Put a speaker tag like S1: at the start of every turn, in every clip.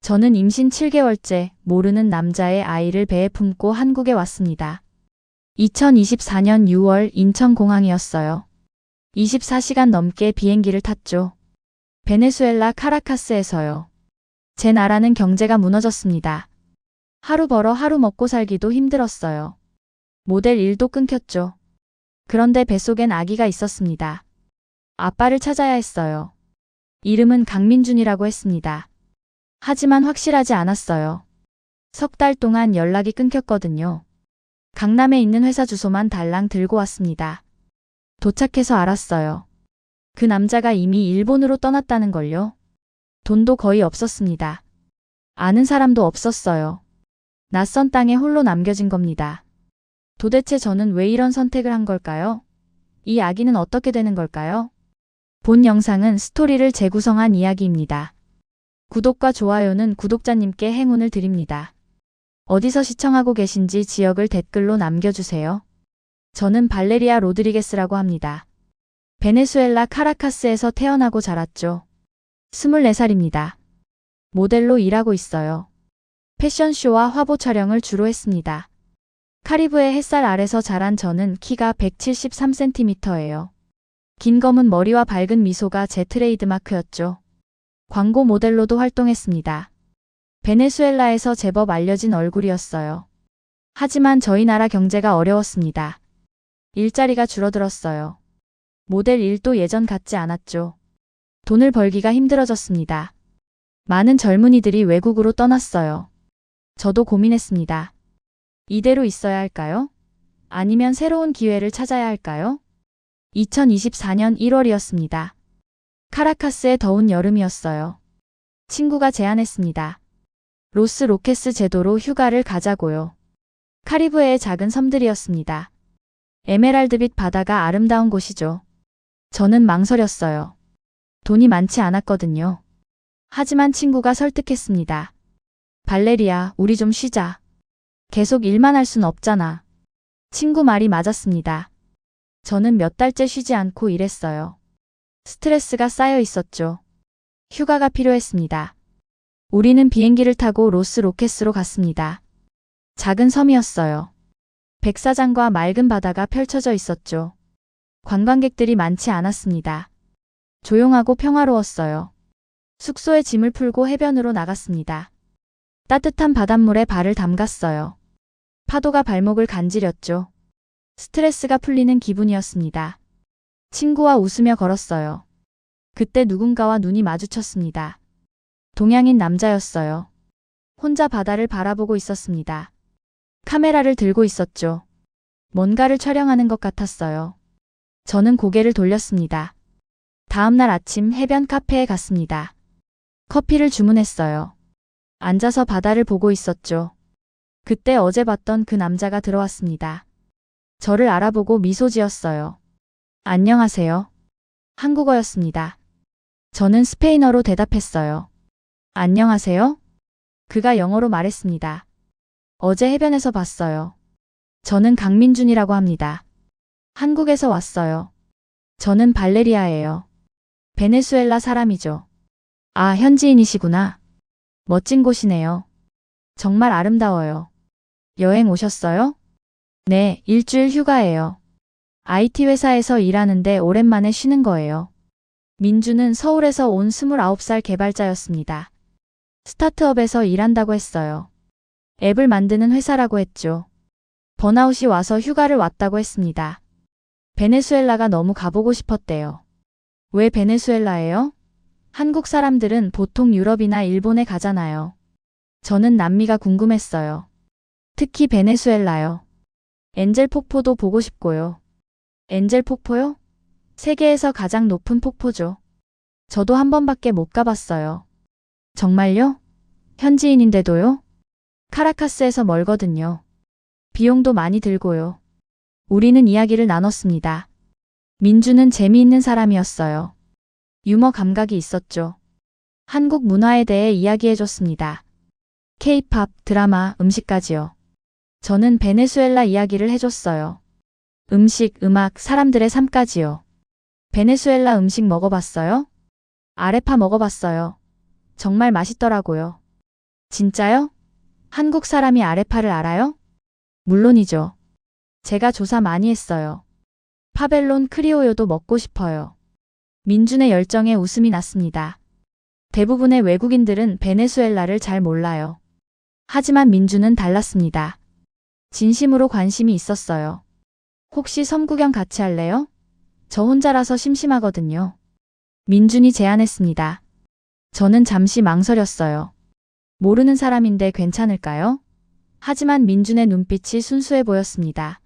S1: 저는 임신 7개월째 모르는 남자의 아이를 배에 품고 한국에 왔습니다. 2024년 6월 인천공항이었어요. 24시간 넘게 비행기를 탔죠. 베네수엘라 카라카스에서요. 제 나라는 경제가 무너졌습니다. 하루 벌어 하루 먹고 살기도 힘들었어요. 모델 일도 끊겼죠. 그런데 뱃속엔 아기가 있었습니다. 아빠를 찾아야 했어요. 이름은 강민준이라고 했습니다. 하지만 확실하지 않았어요. 석 달 동안 연락이 끊겼거든요. 강남에 있는 회사 주소만 달랑 들고 왔습니다. 도착해서 알았어요. 그 남자가 이미 일본으로 떠났다는 걸요. 돈도 거의 없었습니다. 아는 사람도 없었어요. 낯선 땅에 홀로 남겨진 겁니다. 도대체 저는 왜 이런 선택을 한 걸까요? 이 아기는 어떻게 되는 걸까요? 본 영상은 스토리를 재구성한 이야기입니다. 구독과 좋아요는 구독자님께 행운을 드립니다. 어디서 시청하고 계신지 지역을 댓글로 남겨주세요. 저는 발레리아 로드리게스라고 합니다. 베네수엘라 카라카스에서 태어나고 자랐죠. 24살입니다. 모델로 일하고 있어요. 패션쇼와 화보 촬영을 주로 했습니다. 카리브해 햇살 아래서 자란 저는 키가 173cm예요. 긴 검은 머리와 밝은 미소가 제 트레이드마크였죠. 광고 모델로도 활동했습니다. 베네수엘라에서 제법 알려진 얼굴이었어요. 하지만 저희 나라 경제가 어려웠습니다. 일자리가 줄어들었어요. 모델 일도 예전 같지 않았죠. 돈을 벌기가 힘들어졌습니다. 많은 젊은이들이 외국으로 떠났어요. 저도 고민했습니다. 이대로 있어야 할까요? 아니면 새로운 기회를 찾아야 할까요? 2024년 1월이었습니다. 카라카스의 더운 여름이었어요. 친구가 제안했습니다. 로스 로케스 제도로 휴가를 가자고요. 카리브해의 작은 섬들이었습니다. 에메랄드빛 바다가 아름다운 곳이죠. 저는 망설였어요. 돈이 많지 않았거든요. 하지만 친구가 설득했습니다. 발레리아, 우리 좀 쉬자. 계속 일만 할 순 없잖아. 친구 말이 맞았습니다. 저는 몇 달째 쉬지 않고 일했어요. 스트레스가 쌓여 있었죠. 휴가가 필요했습니다. 우리는 비행기를 타고 로스 로케스로 갔습니다. 작은 섬이었어요. 백사장과 맑은 바다가 펼쳐져 있었죠. 관광객들이 많지 않았습니다. 조용하고 평화로웠어요. 숙소에 짐을 풀고 해변으로 나갔습니다. 따뜻한 바닷물에 발을 담갔어요. 파도가 발목을 간지렸죠. 스트레스가 풀리는 기분이었습니다. 친구와 웃으며 걸었어요. 그때 누군가와 눈이 마주쳤습니다. 동양인 남자였어요. 혼자 바다를 바라보고 있었습니다. 카메라를 들고 있었죠. 뭔가를 촬영하는 것 같았어요. 저는 고개를 돌렸습니다. 다음 날 아침 해변 카페에 갔습니다. 커피를 주문했어요. 앉아서 바다를 보고 있었죠. 그때 어제 봤던 그 남자가 들어왔습니다. 저를 알아보고 미소 지었어요. 안녕하세요. 한국어였습니다. 저는 스페인어로 대답했어요. 안녕하세요? 그가 영어로 말했습니다. 어제 해변에서 봤어요. 저는 강민준이라고 합니다. 한국에서 왔어요. 저는 발레리아예요. 베네수엘라 사람이죠. 아, 현지인이시구나. 멋진 곳이네요. 정말 아름다워요. 여행 오셨어요? 네, 일주일 휴가예요. IT 회사에서 일하는데 오랜만에 쉬는 거예요. 민주는 서울에서 온 29살 개발자였습니다. 스타트업에서 일한다고 했어요. 앱을 만드는 회사라고 했죠. 번아웃이 와서 휴가를 왔다고 했습니다. 베네수엘라가 너무 가보고 싶었대요. 왜 베네수엘라예요? 한국 사람들은 보통 유럽이나 일본에 가잖아요. 저는 남미가 궁금했어요. 특히 베네수엘라요. 엔젤 폭포도 보고 싶고요. 엔젤 폭포요? 세계에서 가장 높은 폭포죠. 저도 한 번밖에 못 가봤어요. 정말요? 현지인인데도요? 카라카스에서 멀거든요. 비용도 많이 들고요. 우리는 이야기를 나눴습니다. 민주는 재미있는 사람이었어요. 유머 감각이 있었죠. 한국 문화에 대해 이야기해줬습니다. K-팝, 드라마, 음식까지요. 저는 베네수엘라 이야기를 해줬어요. 음식, 음악, 사람들의 삶까지요. 베네수엘라 음식 먹어봤어요? 아레파 먹어봤어요. 정말 맛있더라고요. 진짜요? 한국 사람이 아레파를 알아요? 물론이죠. 제가 조사 많이 했어요. 파벨론 크리오요도 먹고 싶어요. 민준의 열정에 웃음이 났습니다. 대부분의 외국인들은 베네수엘라를 잘 몰라요. 하지만 민준은 달랐습니다. 진심으로 관심이 있었어요. 혹시 섬 구경 같이 할래요? 저 혼자라서 심심하거든요. 민준이 제안했습니다. 저는 잠시 망설였어요. 모르는 사람인데 괜찮을까요? 하지만 민준의 눈빛이 순수해 보였습니다.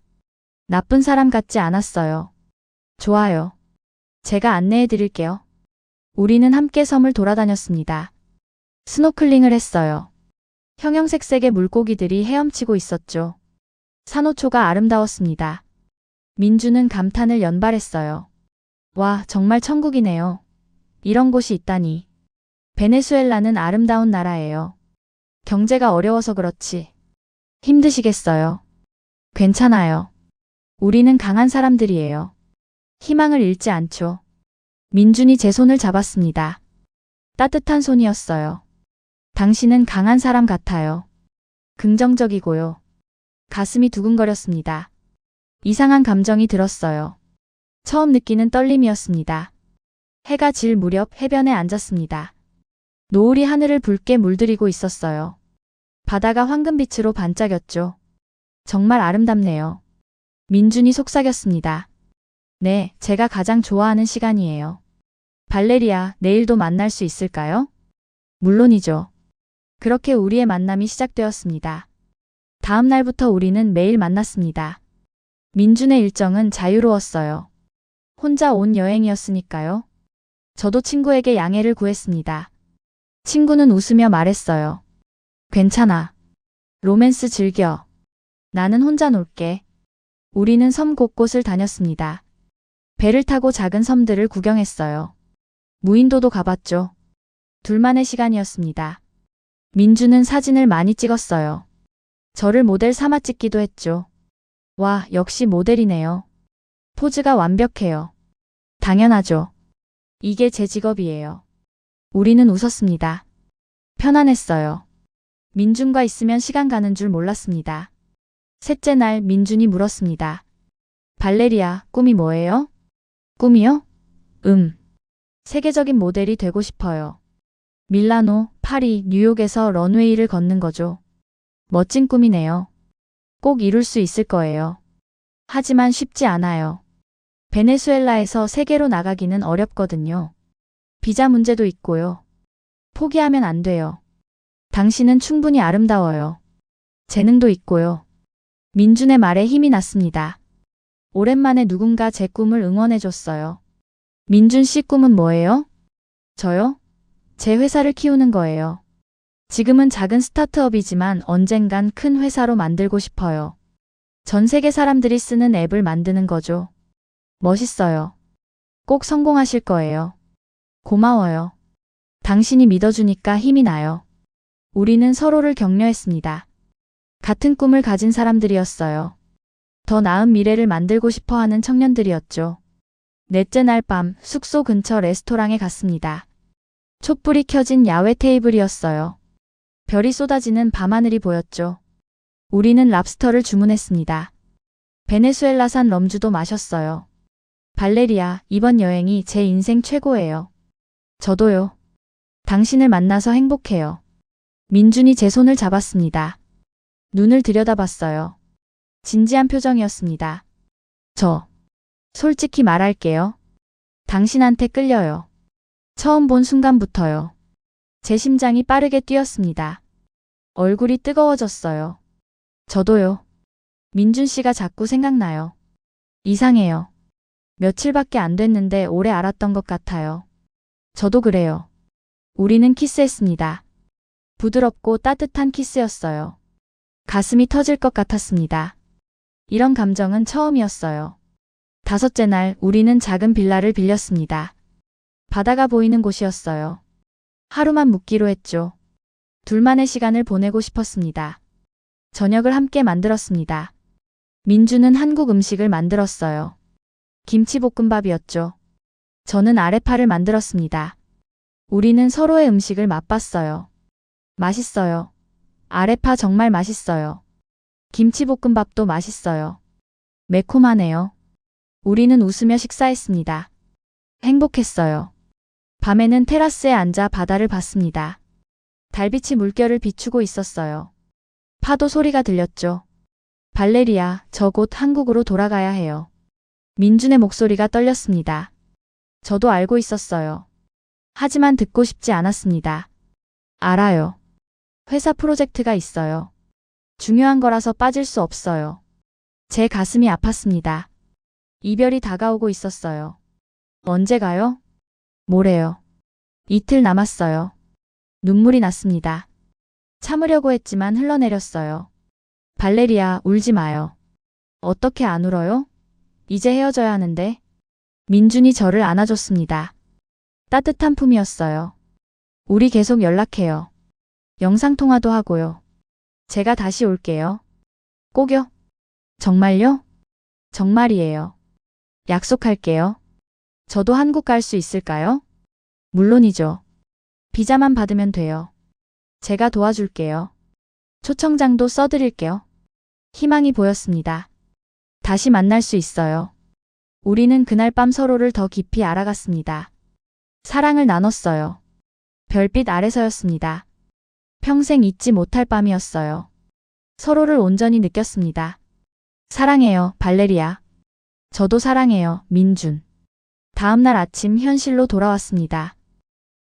S1: 나쁜 사람 같지 않았어요. 좋아요. 제가 안내해 드릴게요. 우리는 함께 섬을 돌아다녔습니다. 스노클링을 했어요. 형형색색의 물고기들이 헤엄치고 있었죠. 산호초가 아름다웠습니다. 민준은 감탄을 연발했어요. 와, 정말 천국이네요. 이런 곳이 있다니. 베네수엘라는 아름다운 나라예요. 경제가 어려워서 그렇지. 힘드시겠어요. 괜찮아요. 우리는 강한 사람들이에요. 희망을 잃지 않죠. 민준이 제 손을 잡았습니다. 따뜻한 손이었어요. 당신은 강한 사람 같아요. 긍정적이고요. 가슴이 두근거렸습니다. 이상한 감정이 들었어요. 처음 느끼는 떨림이었습니다. 해가 질 무렵 해변에 앉았습니다. 노을이 하늘을 붉게 물들이고 있었어요. 바다가 황금빛으로 반짝였죠. 정말 아름답네요. 민준이 속삭였습니다. 네, 제가 가장 좋아하는 시간이에요. 발레리아, 내일도 만날 수 있을까요? 물론이죠. 그렇게 우리의 만남이 시작되었습니다. 다음 날부터 우리는 매일 만났습니다. 민준의 일정은 자유로웠어요. 혼자 온 여행이었으니까요. 저도 친구에게 양해를 구했습니다. 친구는 웃으며 말했어요. 괜찮아. 로맨스 즐겨. 나는 혼자 놀게. 우리는 섬 곳곳을 다녔습니다. 배를 타고 작은 섬들을 구경했어요. 무인도도 가봤죠. 둘만의 시간이었습니다. 민주는 사진을 많이 찍었어요. 저를 모델 삼아 찍기도 했죠. 와, 역시 모델이네요. 포즈가 완벽해요. 당연하죠. 이게 제 직업이에요. 우리는 웃었습니다. 편안했어요. 민준과 있으면 시간 가는 줄 몰랐습니다. 셋째 날 민준이 물었습니다. 발레리아, 꿈이 뭐예요? 꿈이요? 세계적인 모델이 되고 싶어요. 밀라노, 파리, 뉴욕에서 런웨이를 걷는 거죠. 멋진 꿈이네요. 꼭 이룰 수 있을 거예요. 하지만 쉽지 않아요. 베네수엘라에서 세계로 나가기는 어렵거든요. 비자 문제도 있고요. 포기하면 안 돼요. 당신은 충분히 아름다워요. 재능도 있고요. 민준의 말에 힘이 났습니다. 오랜만에 누군가 제 꿈을 응원해줬어요. 민준 씨 꿈은 뭐예요? 저요? 제 회사를 키우는 거예요. 지금은 작은 스타트업이지만 언젠간 큰 회사로 만들고 싶어요. 전 세계 사람들이 쓰는 앱을 만드는 거죠. 멋있어요. 꼭 성공하실 거예요. 고마워요. 당신이 믿어주니까 힘이 나요. 우리는 서로를 격려했습니다. 같은 꿈을 가진 사람들이었어요. 더 나은 미래를 만들고 싶어 하는 청년들이었죠. 넷째 날 밤 숙소 근처 레스토랑에 갔습니다. 촛불이 켜진 야외 테이블이었어요. 별이 쏟아지는 밤하늘이 보였죠. 우리는 랍스터를 주문했습니다. 베네수엘라산 럼주도 마셨어요. 발레리아, 이번 여행이 제 인생 최고예요. 저도요. 당신을 만나서 행복해요. 민준이 제 손을 잡았습니다. 눈을 들여다봤어요. 진지한 표정이었습니다. 솔직히 말할게요. 당신한테 끌려요. 처음 본 순간부터요. 제 심장이 빠르게 뛰었습니다. 얼굴이 뜨거워졌어요. 저도요. 민준 씨가 자꾸 생각나요. 이상해요. 며칠밖에 안 됐는데 오래 알았던 것 같아요. 저도 그래요. 우리는 키스했습니다. 부드럽고 따뜻한 키스였어요. 가슴이 터질 것 같았습니다. 이런 감정은 처음이었어요. 다섯째 날 우리는 작은 빌라를 빌렸습니다. 바다가 보이는 곳이었어요. 하루만 묵기로 했죠. 둘만의 시간을 보내고 싶었습니다. 저녁을 함께 만들었습니다. 민주는 한국 음식을 만들었어요. 김치볶음밥이었죠. 저는 아레파를 만들었습니다. 우리는 서로의 음식을 맛봤어요. 맛있어요. 아레파 정말 맛있어요. 김치볶음밥도 맛있어요. 매콤하네요. 우리는 웃으며 식사했습니다. 행복했어요. 밤에는 테라스에 앉아 바다를 봤습니다. 달빛이 물결을 비추고 있었어요. 파도 소리가 들렸죠. 발레리아, 저 곧 한국으로 돌아가야 해요. 민준의 목소리가 떨렸습니다. 저도 알고 있었어요. 하지만 듣고 싶지 않았습니다. 알아요. 회사 프로젝트가 있어요. 중요한 거라서 빠질 수 없어요. 제 가슴이 아팠습니다. 이별이 다가오고 있었어요. 언제 가요? 모레요. 이틀 남았어요. 눈물이 났습니다. 참으려고 했지만 흘러내렸어요. 발레리아, 울지 마요. 어떻게 안 울어요? 이제 헤어져야 하는데. 민준이 저를 안아줬습니다. 따뜻한 품이었어요. 우리 계속 연락해요. 영상통화도 하고요. 제가 다시 올게요. 꼭요? 정말요? 정말이에요. 약속할게요. 저도 한국 갈 수 있을까요? 물론이죠. 비자만 받으면 돼요. 제가 도와줄게요. 초청장도 써드릴게요. 희망이 보였습니다. 다시 만날 수 있어요. 우리는 그날 밤 서로를 더 깊이 알아갔습니다. 사랑을 나눴어요. 별빛 아래서였습니다. 평생 잊지 못할 밤이었어요. 서로를 온전히 느꼈습니다. 사랑해요, 발레리아. 저도 사랑해요, 민준. 다음 날 아침 현실로 돌아왔습니다.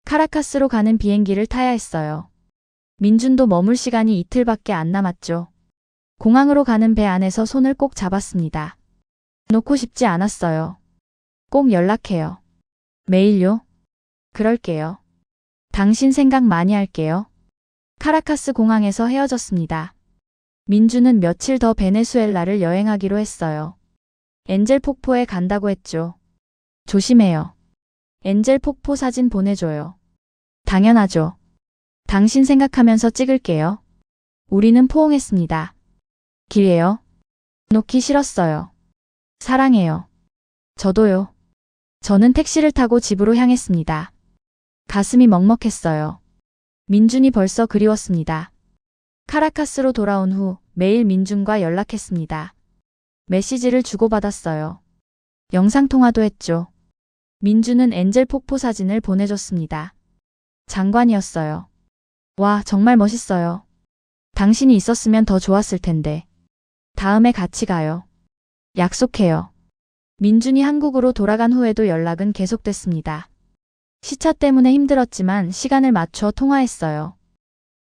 S1: 카라카스로 가는 비행기를 타야 했어요. 민준도 머물 시간이 이틀밖에 안 남았죠. 공항으로 가는 배 안에서 손을 꼭 잡았습니다. 놓고 싶지 않았어요. 꼭 연락해요. 매일요? 그럴게요. 당신 생각 많이 할게요. 카라카스 공항에서 헤어졌습니다. 민준은 며칠 더 베네수엘라를 여행하기로 했어요. 엔젤 폭포에 간다고 했죠. 조심해요. 엔젤 폭포 사진 보내줘요. 당연하죠. 당신 생각하면서 찍을게요. 우리는 포옹했습니다. 기회요? 놓기 싫었어요. 사랑해요. 저도요. 저는 택시를 타고 집으로 향했습니다. 가슴이 먹먹했어요. 민준이 벌써 그리웠습니다. 카라카스로 돌아온 후 매일 민준과 연락했습니다. 메시지를 주고받았어요. 영상통화도 했죠. 민준은 엔젤 폭포 사진을 보내줬습니다. 장관이었어요. 와, 정말 멋있어요. 당신이 있었으면 더 좋았을 텐데. 다음에 같이 가요. 약속해요. 민준이 한국으로 돌아간 후에도 연락은 계속됐습니다. 시차 때문에 힘들었지만 시간을 맞춰 통화했어요.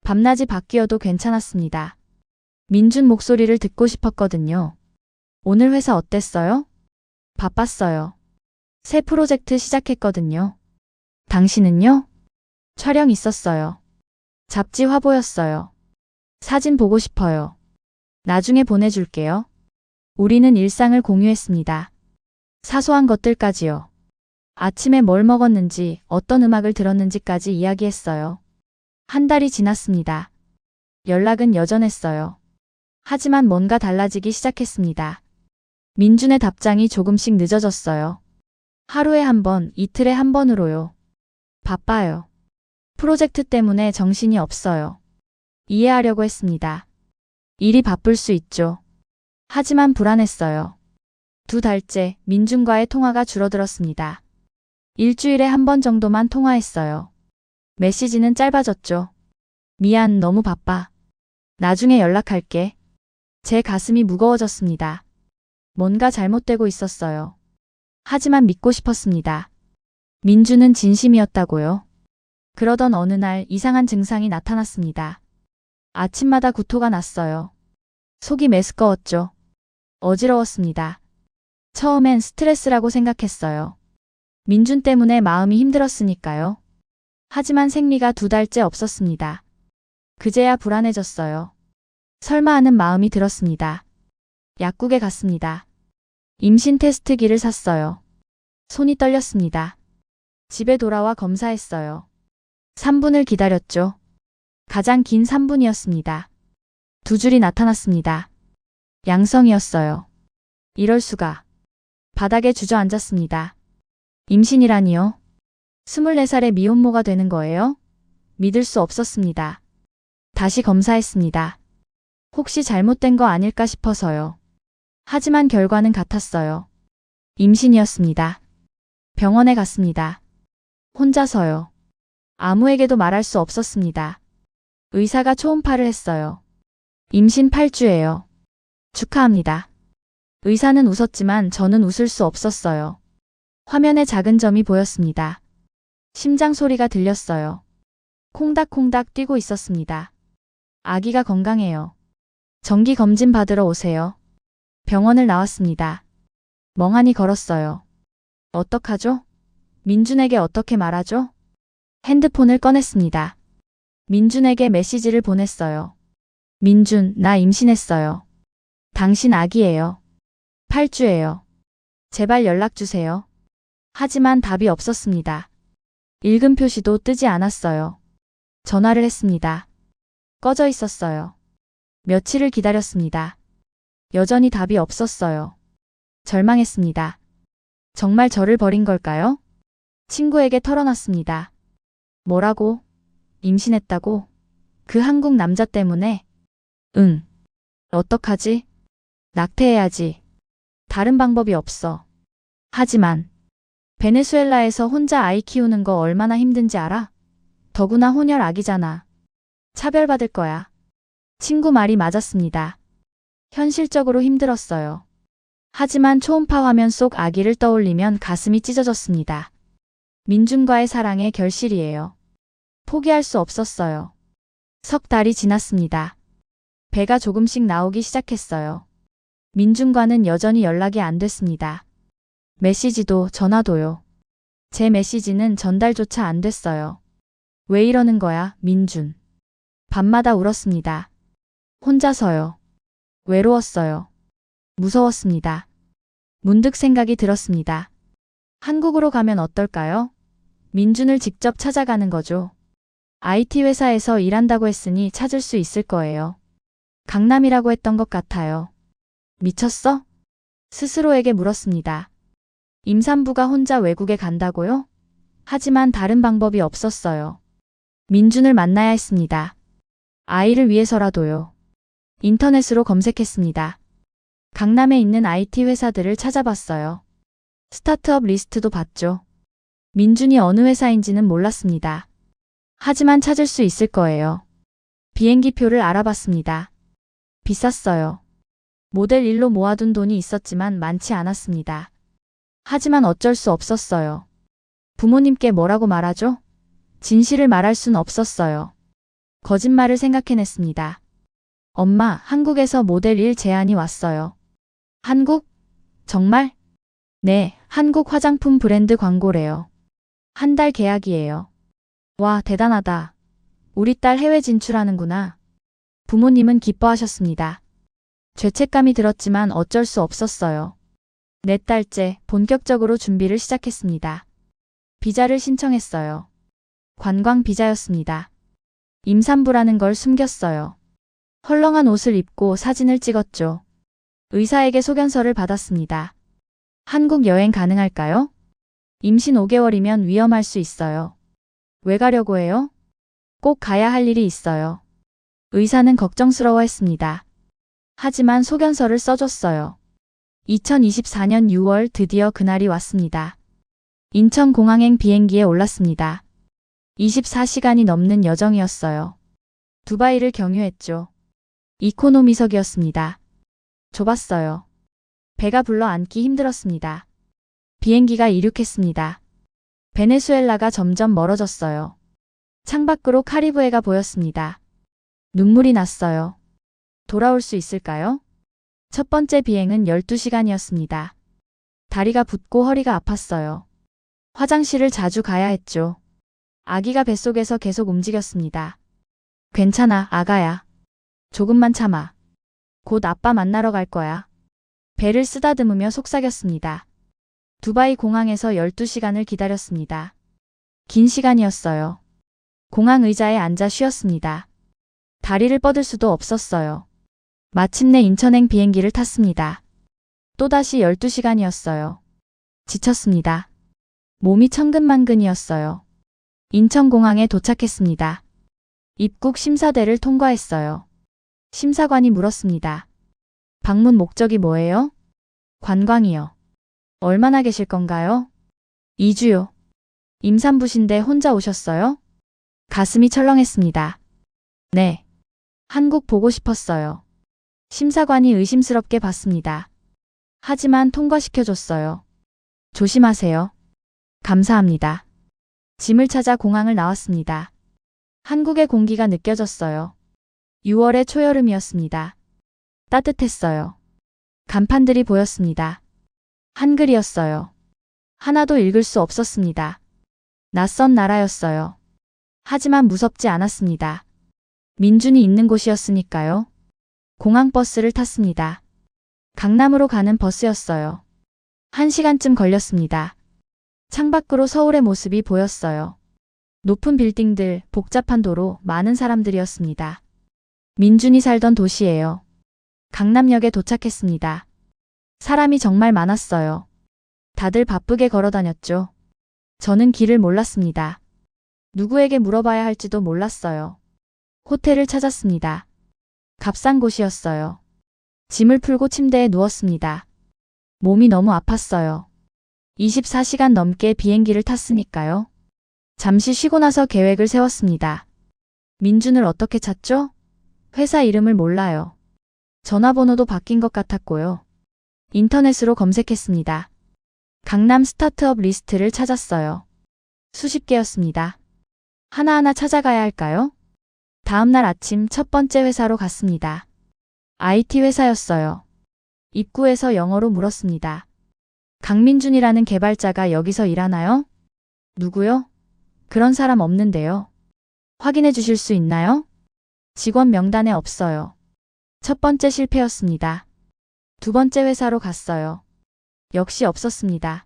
S1: 밤낮이 바뀌어도 괜찮았습니다. 민준 목소리를 듣고 싶었거든요. 오늘 회사 어땠어요? 바빴어요. 새 프로젝트 시작했거든요. 당신은요? 촬영 있었어요. 잡지 화보였어요. 사진 보고 싶어요. 나중에 보내줄게요. 우리는 일상을 공유했습니다. 사소한 것들까지요. 아침에 뭘 먹었는지, 어떤 음악을 들었는지까지 이야기했어요. 한 달이 지났습니다. 연락은 여전했어요. 하지만 뭔가 달라지기 시작했습니다. 민준의 답장이 조금씩 늦어졌어요. 하루에 한 번, 이틀에 한 번으로요. 바빠요. 프로젝트 때문에 정신이 없어요. 이해하려고 했습니다. 일이 바쁠 수 있죠. 하지만 불안했어요. 2달째 민준과의 통화가 줄어들었습니다. 일주일에 한 번 정도만 통화했어요. 메시지는 짧아졌죠. 미안, 너무 바빠. 나중에 연락할게. 제 가슴이 무거워졌습니다. 뭔가 잘못되고 있었어요. 하지만 믿고 싶었습니다. 민준은 진심이었다고요. 그러던 어느 날 이상한 증상이 나타났습니다. 아침마다 구토가 났어요. 속이 메스꺼웠죠. 어지러웠습니다. 처음엔 스트레스라고 생각했어요. 민준 때문에 마음이 힘들었으니까요. 하지만 생리가 2달째 없었습니다. 그제야 불안해졌어요. 설마 하는 마음이 들었습니다. 약국에 갔습니다. 임신 테스트기를 샀어요. 손이 떨렸습니다. 집에 돌아와 검사했어요. 3분을 기다렸죠. 가장 긴 3분이었습니다. 2줄이 나타났습니다. 양성이었어요. 이럴 수가. 바닥에 주저앉았습니다. 임신이라니요? 24살의 미혼모가 되는 거예요? 믿을 수 없었습니다. 다시 검사했습니다. 혹시 잘못된 거 아닐까 싶어서요. 하지만 결과는 같았어요. 임신이었습니다. 병원에 갔습니다. 혼자서요. 아무에게도 말할 수 없었습니다. 의사가 초음파를 했어요. 임신 8주예요. 축하합니다. 의사는 웃었지만 저는 웃을 수 없었어요. 화면에 작은 점이 보였습니다. 심장 소리가 들렸어요. 콩닥콩닥 뛰고 있었습니다. 아기가 건강해요. 정기 검진 받으러 오세요. 병원을 나왔습니다. 멍하니 걸었어요. 어떡하죠? 민준에게 어떻게 말하죠? 핸드폰을 꺼냈습니다. 민준에게 메시지를 보냈어요. 민준, 나 임신했어요. 당신 아기예요. 8주예요. 제발 연락 주세요. 하지만 답이 없었습니다. 읽음 표시도 뜨지 않았어요. 전화를 했습니다. 꺼져 있었어요. 며칠을 기다렸습니다. 여전히 답이 없었어요. 절망했습니다. 정말 저를 버린 걸까요? 친구에게 털어놨습니다. 뭐라고? 임신했다고? 그 한국 남자 때문에? 응. 어떡하지? 낙태해야지. 다른 방법이 없어. 하지만 베네수엘라에서 혼자 아이 키우는 거 얼마나 힘든지 알아? 더구나 혼혈 아기잖아. 차별받을 거야. 친구 말이 맞았습니다. 현실적으로 힘들었어요. 하지만 초음파 화면 속 아기를 떠올리면 가슴이 찢어졌습니다. 민준과의 사랑의 결실이에요. 포기할 수 없었어요. 석 달이 지났습니다. 배가 조금씩 나오기 시작했어요. 민준과는 여전히 연락이 안 됐습니다. 메시지도 전화도요. 제 메시지는 전달조차 안 됐어요. 왜 이러는 거야, 민준. 밤마다 울었습니다. 혼자서요. 외로웠어요. 무서웠습니다. 문득 생각이 들었습니다. 한국으로 가면 어떨까요? 민준을 직접 찾아가는 거죠. IT 회사에서 일한다고 했으니 찾을 수 있을 거예요. 강남이라고 했던 것 같아요. 미쳤어? 스스로에게 물었습니다. 임산부가 혼자 외국에 간다고요? 하지만 다른 방법이 없었어요. 민준을 만나야 했습니다. 아이를 위해서라도요. 인터넷으로 검색했습니다. 강남에 있는 IT 회사들을 찾아봤어요. 스타트업 리스트도 봤죠. 민준이 어느 회사인지는 몰랐습니다. 하지만 찾을 수 있을 거예요. 비행기 표를 알아봤습니다. 비쌌어요. 모델 1로 모아둔 돈이 있었지만 많지 않았습니다. 하지만 어쩔 수 없었어요. 부모님께 뭐라고 말하죠? 진실을 말할 순 없었어요. 거짓말을 생각해냈습니다. 엄마, 한국에서 모델 1 제안이 왔어요. 한국? 정말? 네, 한국 화장품 브랜드 광고래요. 한 달 계약이에요. 와, 대단하다. 우리 딸 해외 진출하는구나. 부모님은 기뻐하셨습니다. 죄책감이 들었지만 어쩔 수 없었어요. 4달째 본격적으로 준비를 시작했습니다. 비자를 신청했어요. 관광 비자였습니다. 임산부라는 걸 숨겼어요. 헐렁한 옷을 입고 사진을 찍었죠. 의사에게 소견서를 받았습니다. 한국 여행 가능할까요? 임신 5개월이면 위험할 수 있어요. 왜 가려고 해요? 꼭 가야 할 일이 있어요. 의사는 걱정스러워했습니다. 하지만 소견서를 써줬어요. 2024년 6월 드디어 그날이 왔습니다. 인천공항행 비행기에 올랐습니다. 24시간이 넘는 여정이었어요. 두바이를 경유했죠. 이코노미석이었습니다. 좁았어요. 배가 불러 앉기 힘들었습니다. 비행기가 이륙했습니다. 베네수엘라가 점점 멀어졌어요. 창밖으로 카리브해가 보였습니다. 눈물이 났어요. 돌아올 수 있을까요? 첫 번째 비행은 12시간이었습니다. 다리가 붓고 허리가 아팠어요. 화장실을 자주 가야 했죠. 아기가 뱃속에서 계속 움직였습니다. 괜찮아, 아가야. 조금만 참아. 곧 아빠 만나러 갈 거야. 배를 쓰다듬으며 속삭였습니다. 두바이 공항에서 12시간을 기다렸습니다. 긴 시간이었어요. 공항 의자에 앉아 쉬었습니다. 다리를 뻗을 수도 없었어요. 마침내 인천행 비행기를 탔습니다. 또다시 12시간이었어요. 지쳤습니다. 몸이 천근만근이었어요. 인천공항에 도착했습니다. 입국 심사대를 통과했어요. 심사관이 물었습니다. 방문 목적이 뭐예요? 관광이요. 얼마나 계실 건가요? 2주요. 임산부신데 혼자 오셨어요? 가슴이 철렁했습니다. 네. 한국 보고 싶었어요. 심사관이 의심스럽게 봤습니다. 하지만 통과시켜줬어요. 조심하세요. 감사합니다. 짐을 찾아 공항을 나왔습니다. 한국의 공기가 느껴졌어요. 6월의 초여름이었습니다. 따뜻했어요. 간판들이 보였습니다. 한글이었어요. 하나도 읽을 수 없었습니다. 낯선 나라였어요. 하지만 무섭지 않았습니다. 민준이 있는 곳이었으니까요. 공항버스를 탔습니다. 강남으로 가는 버스였어요. 1시간쯤 걸렸습니다. 창밖으로 서울의 모습이 보였어요. 높은 빌딩들, 복잡한 도로, 많은 사람들이었습니다. 민준이 살던 도시예요. 강남역에 도착했습니다. 사람이 정말 많았어요. 다들 바쁘게 걸어 다녔죠. 저는 길을 몰랐습니다. 누구에게 물어봐야 할지도 몰랐어요. 호텔을 찾았습니다. 값싼 곳이었어요. 짐을 풀고 침대에 누웠습니다. 몸이 너무 아팠어요. 24시간 넘게 비행기를 탔으니까요. 잠시 쉬고 나서 계획을 세웠습니다. 민준을 어떻게 찾죠? 회사 이름을 몰라요. 전화번호도 바뀐 것 같았고요. 인터넷으로 검색했습니다. 강남 스타트업 리스트를 찾았어요. 수십 개였습니다. 하나하나 찾아가야 할까요? 다음 날 아침 첫 번째 회사로 갔습니다. IT 회사였어요. 입구에서 영어로 물었습니다. 강민준이라는 개발자가 여기서 일하나요? 누구요? 그런 사람 없는데요. 확인해 주실 수 있나요? 직원 명단에 없어요. 첫 번째 실패였습니다. 두 번째 회사로 갔어요. 역시 없었습니다.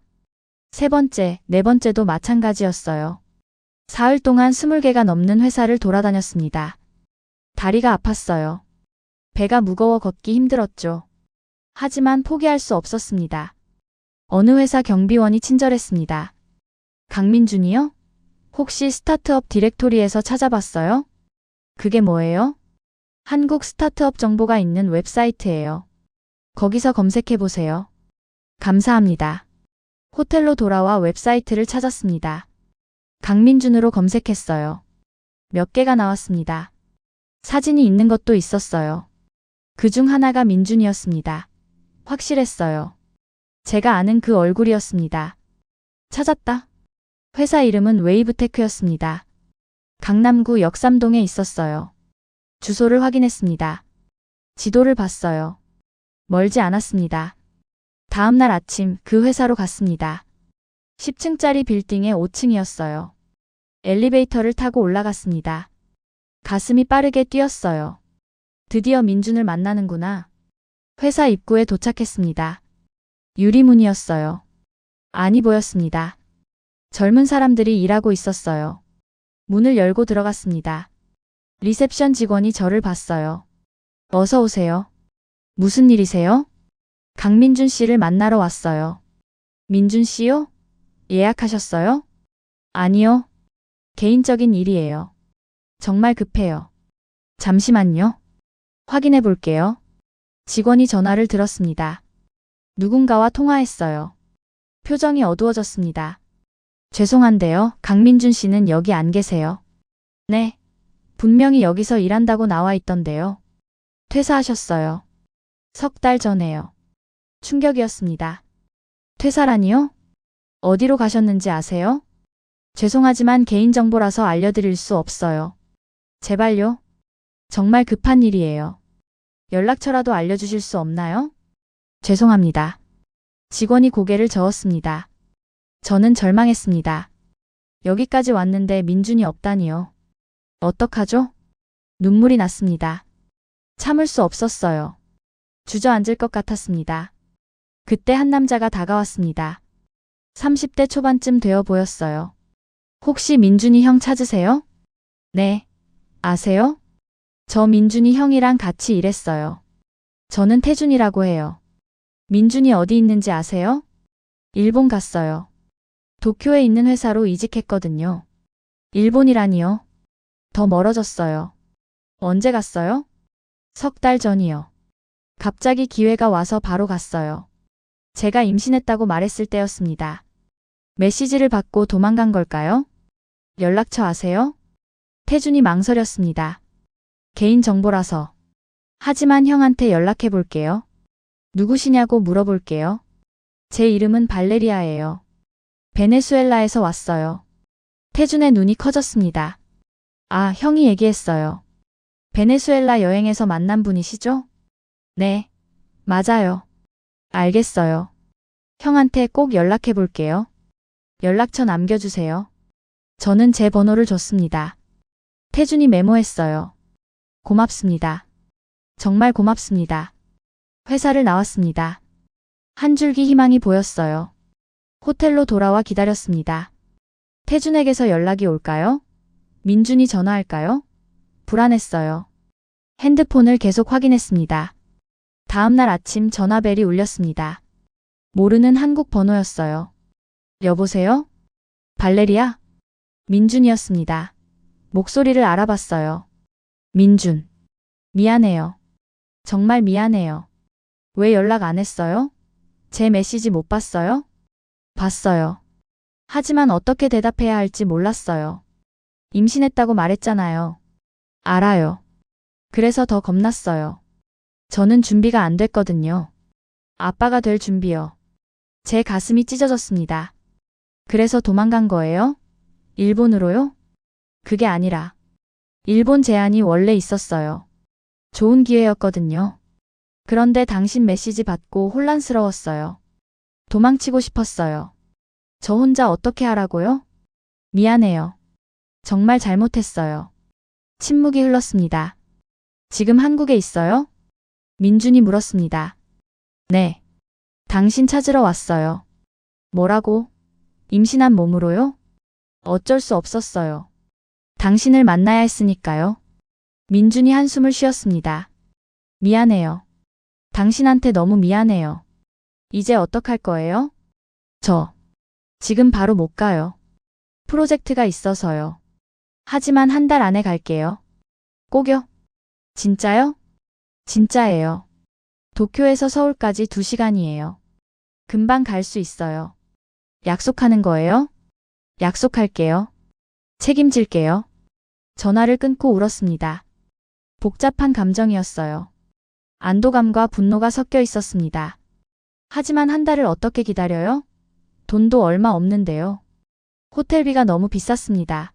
S1: 세 번째, 네 번째도 마찬가지였어요. 사흘 동안 20개가 넘는 회사를 돌아다녔습니다. 다리가 아팠어요. 배가 무거워 걷기 힘들었죠. 하지만 포기할 수 없었습니다. 어느 회사 경비원이 친절했습니다. 강민준이요? 혹시 스타트업 디렉토리에서 찾아봤어요? 그게 뭐예요? 한국 스타트업 정보가 있는 웹사이트예요. 거기서 검색해보세요. 감사합니다. 호텔로 돌아와 웹사이트를 찾았습니다. 강민준으로 검색했어요. 몇 개가 나왔습니다. 사진이 있는 것도 있었어요. 그중 하나가 민준이었습니다. 확실했어요. 제가 아는 그 얼굴이었습니다. 찾았다. 회사 이름은 웨이브테크였습니다. 강남구 역삼동에 있었어요. 주소를 확인했습니다. 지도를 봤어요. 멀지 않았습니다. 다음 날 아침 그 회사로 갔습니다. 10층짜리 빌딩의 5층이었어요. 엘리베이터를 타고 올라갔습니다. 가슴이 빠르게 뛰었어요. 드디어 민준을 만나는구나. 회사 입구에 도착했습니다. 유리문이었어요. 안이 보였습니다. 젊은 사람들이 일하고 있었어요. 문을 열고 들어갔습니다. 리셉션 직원이 저를 봤어요. 어서 오세요. 무슨 일이세요? 강민준 씨를 만나러 왔어요. 민준 씨요? 예약하셨어요? 아니요. 개인적인 일이에요. 정말 급해요. 잠시만요. 확인해 볼게요. 직원이 전화를 들었습니다. 누군가와 통화했어요. 표정이 어두워졌습니다. 죄송한데요. 강민준 씨는 여기 안 계세요. 네. 분명히 여기서 일한다고 나와 있던데요. 퇴사하셨어요. 3달 전에요. 충격이었습니다. 퇴사라니요? 어디로 가셨는지 아세요? 죄송하지만 개인정보라서 알려드릴 수 없어요. 제발요. 정말 급한 일이에요. 연락처라도 알려주실 수 없나요? 죄송합니다. 직원이 고개를 저었습니다. 저는 절망했습니다. 여기까지 왔는데 민준이 없다니요. 어떡하죠? 눈물이 났습니다. 참을 수 없었어요. 주저앉을 것 같았습니다. 그때 한 남자가 다가왔습니다. 30대 초반쯤 되어 보였어요. 혹시 민준이 형 찾으세요? 네. 아세요? 저 민준이 형이랑 같이 일했어요. 저는 태준이라고 해요. 민준이 어디 있는지 아세요? 일본 갔어요. 도쿄에 있는 회사로 이직했거든요. 일본이라니요? 더 멀어졌어요. 언제 갔어요? 석 달 전이요. 갑자기 기회가 와서 바로 갔어요. 제가 임신했다고 말했을 때였습니다. 메시지를 받고 도망간 걸까요? 연락처 아세요? 태준이 망설였습니다. 개인정보라서. 하지만 형한테 연락해 볼게요. 누구시냐고 물어볼게요. 제 이름은 발레리아예요. 베네수엘라에서 왔어요. 태준의 눈이 커졌습니다. 아, 형이 얘기했어요. 베네수엘라 여행에서 만난 분이시죠? 네, 맞아요. 알겠어요. 형한테 꼭 연락해 볼게요. 연락처 남겨주세요. 저는 제 번호를 줬습니다. 태준이 메모했어요. 고맙습니다. 정말 고맙습니다. 회사를 나왔습니다. 한 줄기 희망이 보였어요. 호텔로 돌아와 기다렸습니다. 태준에게서 연락이 올까요? 민준이 전화할까요? 불안했어요. 핸드폰을 계속 확인했습니다. 다음날 아침 전화벨이 울렸습니다. 모르는 한국 번호였어요. 여보세요? 발레리아? 민준이었습니다. 목소리를 알아봤어요. 민준. 미안해요. 정말 미안해요. 왜 연락 안 했어요? 제 메시지 못 봤어요? 봤어요. 하지만 어떻게 대답해야 할지 몰랐어요. 임신했다고 말했잖아요. 알아요. 그래서 더 겁났어요. 저는 준비가 안 됐거든요. 아빠가 될 준비요. 제 가슴이 찢어졌습니다. 그래서 도망간 거예요? 일본으로요? 그게 아니라 일본 제안이 원래 있었어요. 좋은 기회였거든요. 그런데 당신 메시지 받고 혼란스러웠어요. 도망치고 싶었어요. 저 혼자 어떻게 하라고요? 미안해요. 정말 잘못했어요. 침묵이 흘렀습니다. 지금 한국에 있어요? 민준이 물었습니다. 네. 당신 찾으러 왔어요. 뭐라고? 임신한 몸으로요? 어쩔 수 없었어요. 당신을 만나야 했으니까요. 민준이 한숨을 쉬었습니다. 미안해요. 당신한테 너무 미안해요. 이제 어떡할 거예요? 지금 바로 못 가요. 프로젝트가 있어서요. 하지만 한 달 안에 갈게요. 꼭요? 진짜요? 진짜예요. 도쿄에서 서울까지 2시간이에요. 금방 갈 수 있어요. 약속하는 거예요? 약속할게요. 책임질게요. 전화를 끊고 울었습니다. 복잡한 감정이었어요. 안도감과 분노가 섞여 있었습니다. 하지만 한 달을 어떻게 기다려요? 돈도 얼마 없는데요. 호텔비가 너무 비쌌습니다.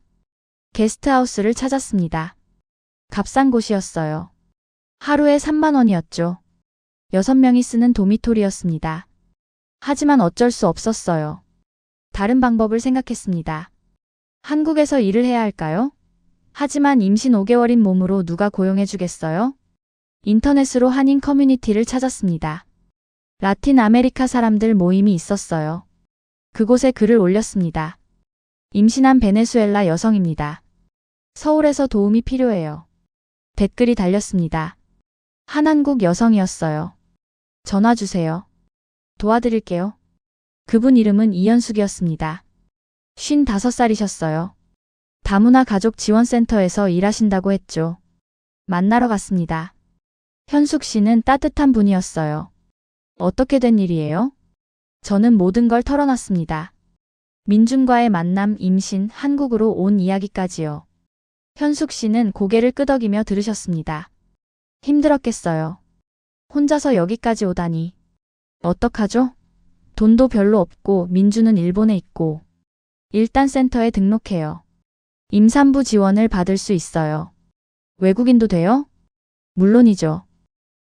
S1: 게스트하우스를 찾았습니다. 값싼 곳이었어요. 하루에 3만 원이었죠. 6명이 쓰는 도미토리였습니다. 하지만 어쩔 수 없었어요. 다른 방법을 생각했습니다. 한국에서 일을 해야 할까요? 하지만 임신 5개월인 몸으로 누가 고용해 주겠어요? 인터넷으로 한인 커뮤니티를 찾았습니다. 라틴 아메리카 사람들 모임이 있었어요. 그곳에 글을 올렸습니다. 임신한 베네수엘라 여성입니다. 서울에서 도움이 필요해요. 댓글이 달렸습니다. 한 한국 여성이었어요. 전화 주세요. 도와드릴게요. 그분 이름은 이현숙이었습니다. 55살이셨어요. 다문화 가족 지원센터에서 일하신다고 했죠. 만나러 갔습니다. 현숙 씨는 따뜻한 분이었어요. 어떻게 된 일이에요? 저는 모든 걸 털어놨습니다. 민준과의 만남, 임신, 한국으로 온 이야기까지요. 현숙 씨는 고개를 끄덕이며 들으셨습니다. 힘들었겠어요. 혼자서 여기까지 오다니. 어떡하죠? 돈도 별로 없고 민준은 일본에 있고. 일단 센터에 등록해요. 임산부 지원을 받을 수 있어요. 외국인도 돼요? 물론이죠.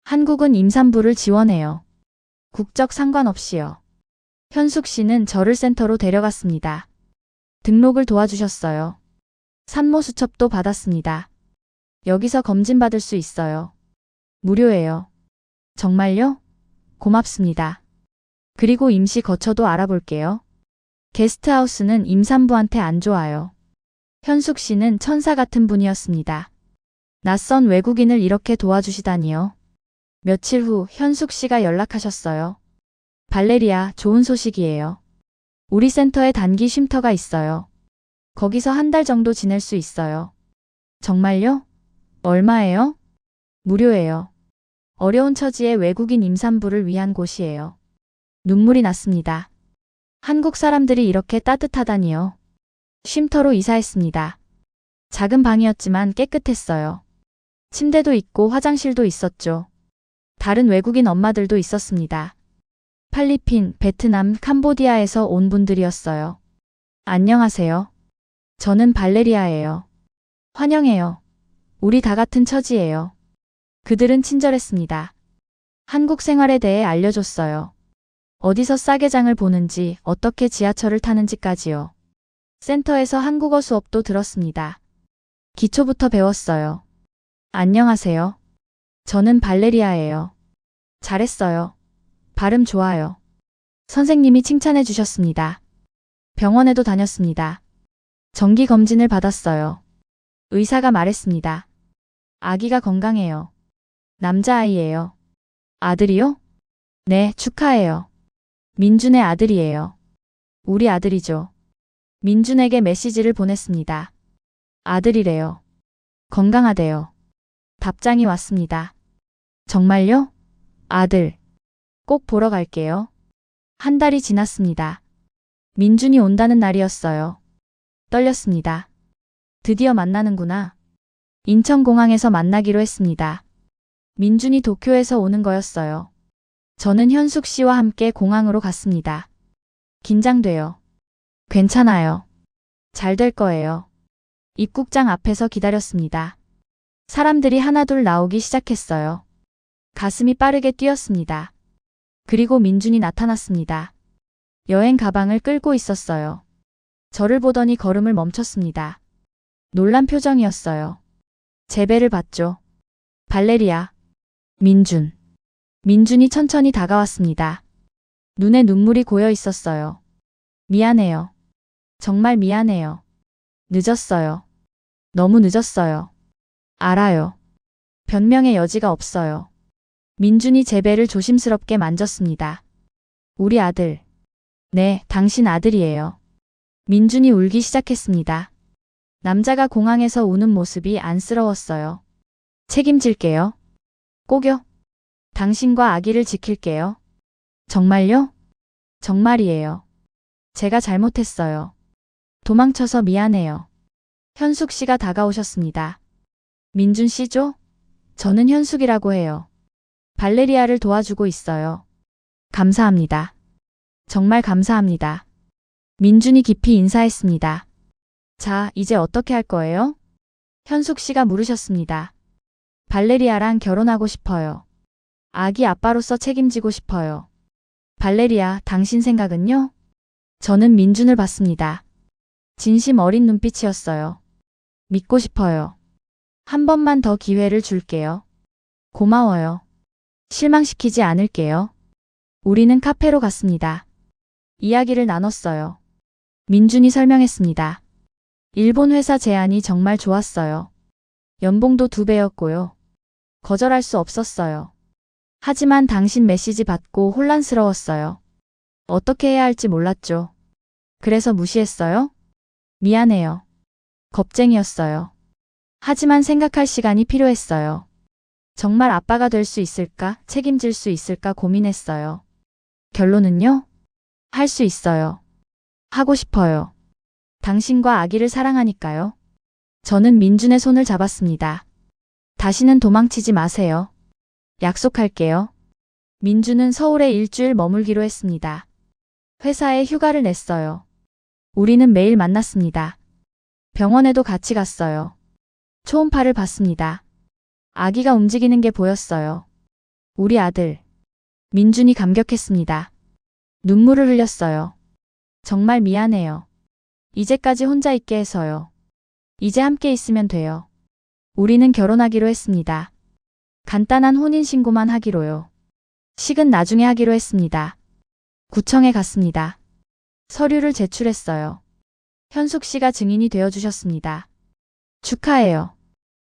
S1: 한국은 임산부를 지원해요. 국적 상관없이요. 현숙 씨는 저를 센터로 데려갔습니다. 등록을 도와주셨어요. 산모 수첩도 받았습니다. 여기서 검진받을 수 있어요. 무료예요. 정말요? 고맙습니다. 그리고 임시 거처도 알아볼게요. 게스트하우스는 임산부한테 안 좋아요. 현숙 씨는 천사 같은 분이었습니다. 낯선 외국인을 이렇게 도와주시다니요. 며칠 후 현숙 씨가 연락하셨어요. 발레리아, 좋은 소식이에요. 우리 센터에 단기 쉼터가 있어요. 거기서 한 달 정도 지낼 수 있어요. 정말요? 얼마예요? 무료예요. 어려운 처지의 외국인 임산부를 위한 곳이에요. 눈물이 났습니다. 한국 사람들이 이렇게 따뜻하다니요. 쉼터로 이사했습니다. 작은 방이었지만 깨끗했어요. 침대도 있고 화장실도 있었죠. 다른 외국인 엄마들도 있었습니다. 필리핀, 베트남, 캄보디아에서 온 분들이었어요. 안녕하세요. 저는 발레리아예요. 환영해요. 우리 다 같은 처지예요. 그들은 친절했습니다. 한국 생활에 대해 알려줬어요. 어디서 싸게 장을 보는지, 어떻게 지하철을 타는지까지요. 센터에서 한국어 수업도 들었습니다. 기초부터 배웠어요. 안녕하세요. 저는 발레리아예요. 잘했어요. 발음 좋아요. 선생님이 칭찬해 주셨습니다. 병원에도 다녔습니다. 정기 검진을 받았어요. 의사가 말했습니다. 아기가 건강해요. 남자아이예요. 아들이요? 네, 축하해요. 민준의 아들이에요. 우리 아들이죠. 민준에게 메시지를 보냈습니다. 아들이래요. 건강하대요. 답장이 왔습니다. 정말요? 아들. 꼭 보러 갈게요. 한 달이 지났습니다. 민준이 온다는 날이었어요. 떨렸습니다. 드디어 만나는구나. 인천공항에서 만나기로 했습니다. 민준이 도쿄에서 오는 거였어요. 저는 현숙 씨와 함께 공항으로 갔습니다. 긴장돼요. 괜찮아요. 잘 될 거예요. 입국장 앞에서 기다렸습니다. 사람들이 하나둘 나오기 시작했어요. 가슴이 빠르게 뛰었습니다. 그리고 민준이 나타났습니다. 여행 가방을 끌고 있었어요. 저를 보더니 걸음을 멈췄습니다. 놀란 표정이었어요. 제배를 받죠. 발레리아. 민준. 민준이 천천히 다가왔습니다. 눈에 눈물이 고여 있었어요. 미안해요. 정말 미안해요. 늦었어요. 너무 늦었어요. 알아요. 변명의 여지가 없어요. 민준이 제 배를 조심스럽게 만졌습니다. 우리 아들. 네, 당신 아들이에요. 민준이 울기 시작했습니다. 남자가 공항에서 우는 모습이 안쓰러웠어요. 책임질게요. 꼭요. 당신과 아기를 지킬게요. 정말요? 정말이에요. 제가 잘못했어요. 도망쳐서 미안해요. 현숙 씨가 다가오셨습니다. 민준 씨죠? 저는 현숙이라고 해요. 발레리아를 도와주고 있어요. 감사합니다. 정말 감사합니다. 민준이 깊이 인사했습니다. 자, 이제 어떻게 할 거예요? 현숙 씨가 물으셨습니다. 발레리아랑 결혼하고 싶어요. 아기 아빠로서 책임지고 싶어요. 발레리아, 당신 생각은요? 저는 민준을 봤습니다. 진심 어린 눈빛이었어요. 믿고 싶어요. 한 번만 더 기회를 줄게요. 고마워요. 실망시키지 않을게요. 우리는 카페로 갔습니다. 이야기를 나눴어요. 민준이 설명했습니다. 일본 회사 제안이 정말 좋았어요. 연봉도 2배였고요. 거절할 수 없었어요. 하지만 당신 메시지 받고 혼란스러웠어요. 어떻게 해야 할지 몰랐죠. 그래서 무시했어요? 미안해요. 겁쟁이였어요. 하지만 생각할 시간이 필요했어요. 정말 아빠가 될 수 있을까, 책임질 수 있을까 고민했어요. 결론은요? 할 수 있어요. 하고 싶어요. 당신과 아기를 사랑하니까요. 저는 민준의 손을 잡았습니다. 다시는 도망치지 마세요. 약속할게요. 민준은 서울에 일주일 머물기로 했습니다. 회사에 휴가를 냈어요. 우리는 매일 만났습니다. 병원에도 같이 갔어요. 초음파를 봤습니다. 아기가 움직이는 게 보였어요. 우리 아들. 민준이 감격했습니다. 눈물을 흘렸어요. 정말 미안해요. 이제까지 혼자 있게 해서요. 이제 함께 있으면 돼요. 우리는 결혼하기로 했습니다. 간단한 혼인신고만 하기로요. 식은 나중에 하기로 했습니다. 구청에 갔습니다. 서류를 제출했어요. 현숙 씨가 증인이 되어주셨습니다. 축하해요.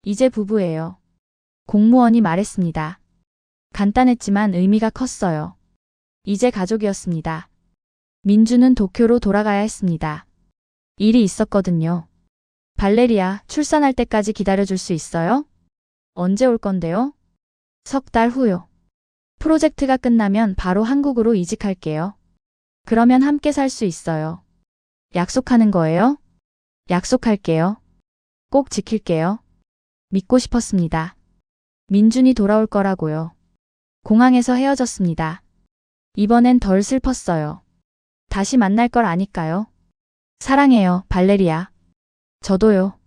S1: 이제 부부예요. 공무원이 말했습니다. 간단했지만 의미가 컸어요. 이제 발레리아, 출산할 때까지 기다려줄 수 있어요? 언제 올 건데요? 석 달 후요. 프로젝트가 끝나면 바로 한국으로 이직할게요. 그러면 함께 살 수 있어요. 약속하는 거예요? 약속할게요. 꼭 지킬게요. 믿고 싶었습니다. 민준이 돌아올 거라고요. 공항에서 헤어졌습니다. 이번엔 덜 슬펐어요. 다시 만날 걸 아니까요. 사랑해요, 발레리아. 저도요.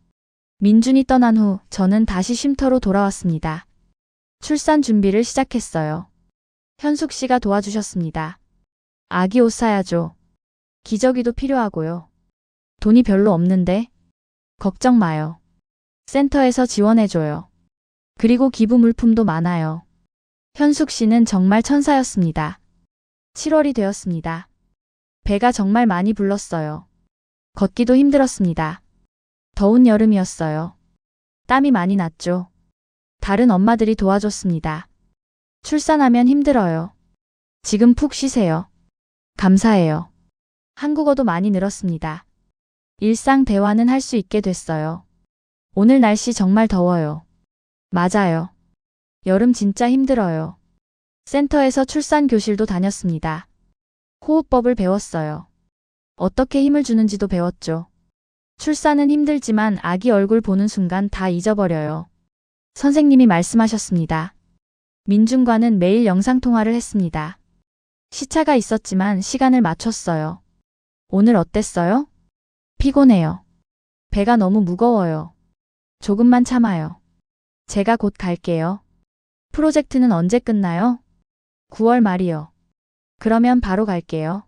S1: 민준이 떠난 후 저는 다시 쉼터로 돌아왔습니다. 출산 준비를 시작했어요. 현숙 씨가 도와주셨습니다. 아기 옷 사야죠. 기저귀도 필요하고요. 돈이 별로 없는데. 걱정 마요. 센터에서 지원해줘요. 그리고 기부 물품도 많아요. 현숙 씨는 정말 천사였습니다. 7월이 되었습니다. 배가 정말 많이 불렀어요. 걷기도 힘들었습니다. 더운 여름이었어요. 땀이 많이 났죠. 다른 엄마들이 도와줬습니다. 출산하면 힘들어요. 지금 푹 쉬세요. 감사해요. 한국어도 많이 늘었습니다. 일상 대화는 할 수 있게 됐어요. 오늘 날씨 정말 더워요. 맞아요. 여름 진짜 힘들어요. 센터에서 출산 교실도 다녔습니다. 호흡법을 배웠어요. 어떻게 힘을 주는지도 배웠죠. 출산은 힘들지만 아기 얼굴 보는 순간 다 잊어버려요. 선생님이 말씀하셨습니다. 민준과는 매일 영상통화를 했습니다. 시차가 있었지만 시간을 맞췄어요. 오늘 어땠어요? 피곤해요. 배가 너무 무거워요. 조금만 참아요. 제가 곧 갈게요. 프로젝트는 언제 끝나요? 9월 말이요. 그러면 바로 갈게요.